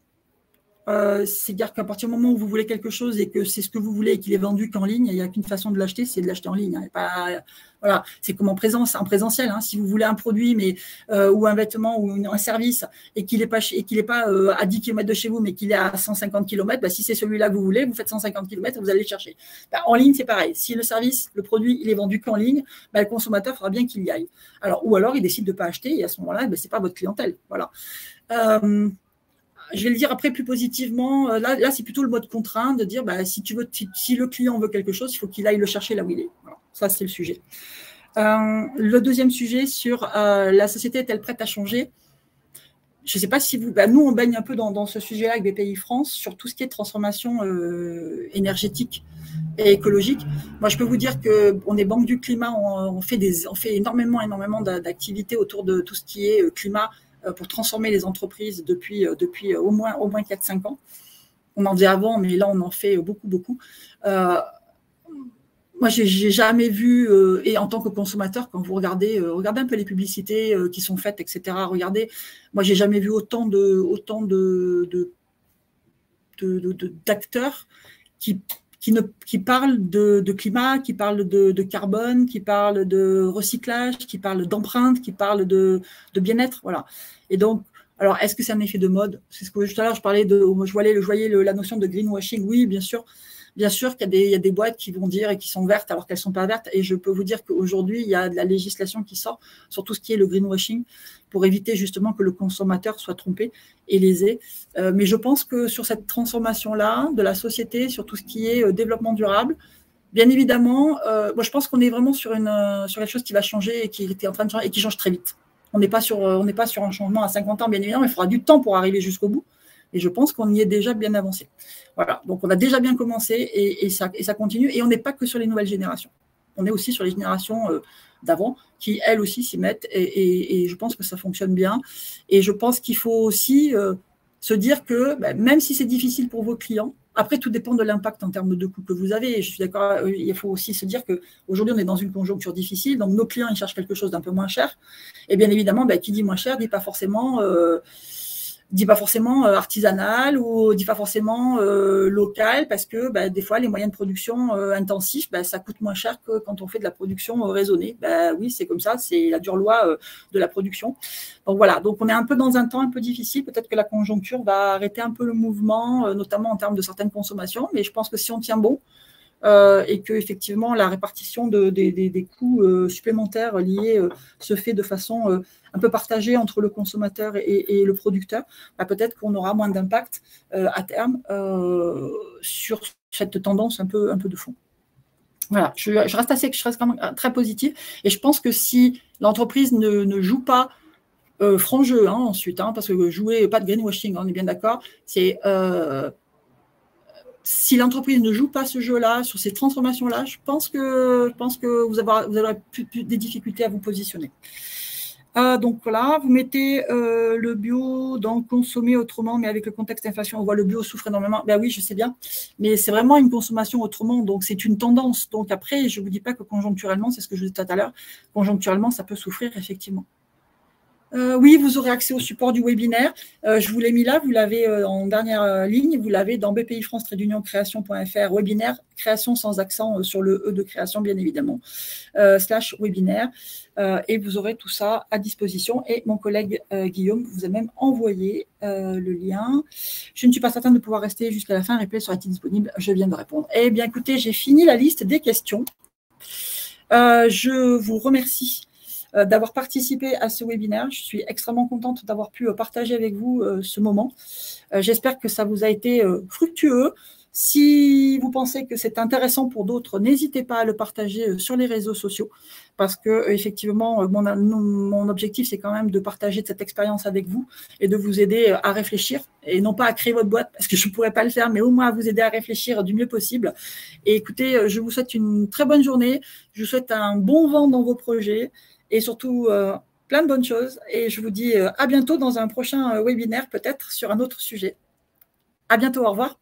A: C'est-à-dire qu'à partir du moment où vous voulez quelque chose et que c'est ce que vous voulez et qu'il est vendu qu'en ligne, il n'y a qu'une façon de l'acheter, c'est de l'acheter en ligne. Voilà, c'est comme en présentiel. Hein. Si vous voulez un produit ou un vêtement ou un service et qu'il n'est pas, à 10 km de chez vous, mais qu'il est à 150 km, si c'est celui-là que vous voulez, vous faites 150 km et vous allez le chercher. En ligne, c'est pareil. Si le produit, il est vendu qu'en ligne, le consommateur faudra bien qu'il y aille. Ou alors, il décide de ne pas acheter et à ce moment-là, ce n'est pas votre clientèle. Voilà. Je vais le dire après plus positivement. Là, c'est plutôt le mode contraint de dire si le client veut quelque chose, il faut qu'il aille le chercher là où il est. Voilà. Ça, c'est le sujet. Le deuxième sujet sur la société est-elle prête à changer? Je ne sais pas si vous. Nous, on baigne un peu dans ce sujet-là avec BPI France sur tout ce qui est transformation énergétique et écologique. Moi, je peux vous dire qu'on est Banque du Climat, on fait énormément d'activités autour de tout ce qui est climat pour transformer les entreprises depuis au moins 4-5 ans. On en faisait avant, mais là, on en fait beaucoup. Moi, j'ai jamais vu, et en tant que consommateur, quand vous regardez un peu les publicités qui sont faites, etc., regardez, moi, j'ai jamais vu autant d'acteurs qui parlent de climat, qui parlent de carbone, qui parlent de recyclage, qui parlent d'empreinte, qui parlent de bien-être. Voilà. Et donc, alors, est-ce que c'est un effet de mode? C'est ce que tout à l'heure, je parlais je voyais la notion de greenwashing. Oui, bien sûr. Bien sûr qu'il y a des boîtes qui vont dire et qui sont vertes alors qu'elles ne sont pas vertes. Et je peux vous dire qu'aujourd'hui, il y a de la législation qui sort sur tout ce qui est le greenwashing pour éviter justement que le consommateur soit trompé et lésé. Mais je pense que sur cette transformation-là de la société, sur tout ce qui est développement durable, bien évidemment, moi je pense qu'on est vraiment sur quelque chose qui va changer et qui était en train de changer et qui change très vite. On n'est pas sur un changement à 50 ans, bien évidemment, il faudra du temps pour arriver jusqu'au bout. Et je pense qu'on y est déjà bien avancé. Voilà, donc on a déjà bien commencé et ça continue. Et on n'est pas que sur les nouvelles générations. On est aussi sur les générations d'avant qui, elles aussi, s'y mettent. Et je pense que ça fonctionne bien. Et je pense qu'il faut aussi se dire que même si c'est difficile pour vos clients, après, tout dépend de l'impact en termes de coût que vous avez. Et je suis d'accord, il faut aussi se dire qu'aujourd'hui, on est dans une conjoncture difficile. Donc, nos clients, ils cherchent quelque chose d'un peu moins cher. Et bien évidemment, qui dit moins cher, dit pas forcément artisanal ou dit pas forcément local parce que des fois les moyens de production intensifs ça coûte moins cher que quand on fait de la production raisonnée. Oui, c'est comme ça, c'est la dure loi de la production. Donc voilà, donc on est un peu dans un temps un peu difficile, peut-être que la conjoncture va arrêter un peu le mouvement notamment en termes de certaines consommations, mais je pense que si on tient bon et que effectivement la répartition des coûts supplémentaires liés se fait de façon un peu partagée entre le consommateur et le producteur, peut-être qu'on aura moins d'impact à terme sur cette tendance un peu de fond. Voilà, je reste quand même très positive et je pense que si l'entreprise ne joue pas franc jeu ensuite, parce que jouer, pas de greenwashing, on est bien d'accord, c'est si l'entreprise ne joue pas ce jeu-là, sur ces transformations-là, je pense que vous aurez des difficultés à vous positionner. Donc voilà, vous mettez le bio dans consommer autrement, mais avec le contexte d'inflation, on voit le bio souffre énormément. Oui, je sais bien, mais c'est vraiment une consommation autrement, donc c'est une tendance. Donc après, je ne vous dis pas que conjoncturellement, c'est ce que je disais tout à l'heure, conjoncturellement, ça peut souffrir effectivement. Oui, vous aurez accès au support du webinaire. Je vous l'ai mis là, vous l'avez en dernière ligne, vous l'avez dans BPI France création.fr, webinaire, création sans accent sur le E de création, bien évidemment, /webinaire. Et vous aurez tout ça à disposition. Et mon collègue Guillaume vous a même envoyé le lien. Je ne suis pas certaine de pouvoir rester jusqu'à la fin. Replay sera-t-il disponible? Je viens de répondre. Eh bien, écoutez, j'ai fini la liste des questions. Je vous remercie d'avoir participé à ce webinaire. Je suis extrêmement contente d'avoir pu partager avec vous ce moment. J'espère que ça vous a été fructueux. Si vous pensez que c'est intéressant pour d'autres, n'hésitez pas à le partager sur les réseaux sociaux parce que effectivement, mon objectif, c'est quand même de partager cette expérience avec vous et de vous aider à réfléchir et non pas à créer votre boîte parce que je ne pourrais pas le faire, mais au moins à vous aider à réfléchir du mieux possible. Et écoutez, je vous souhaite une très bonne journée, je vous souhaite un bon vent dans vos projets et surtout plein de bonnes choses. Et je vous dis à bientôt dans un prochain webinaire, peut-être sur un autre sujet. À bientôt, au revoir.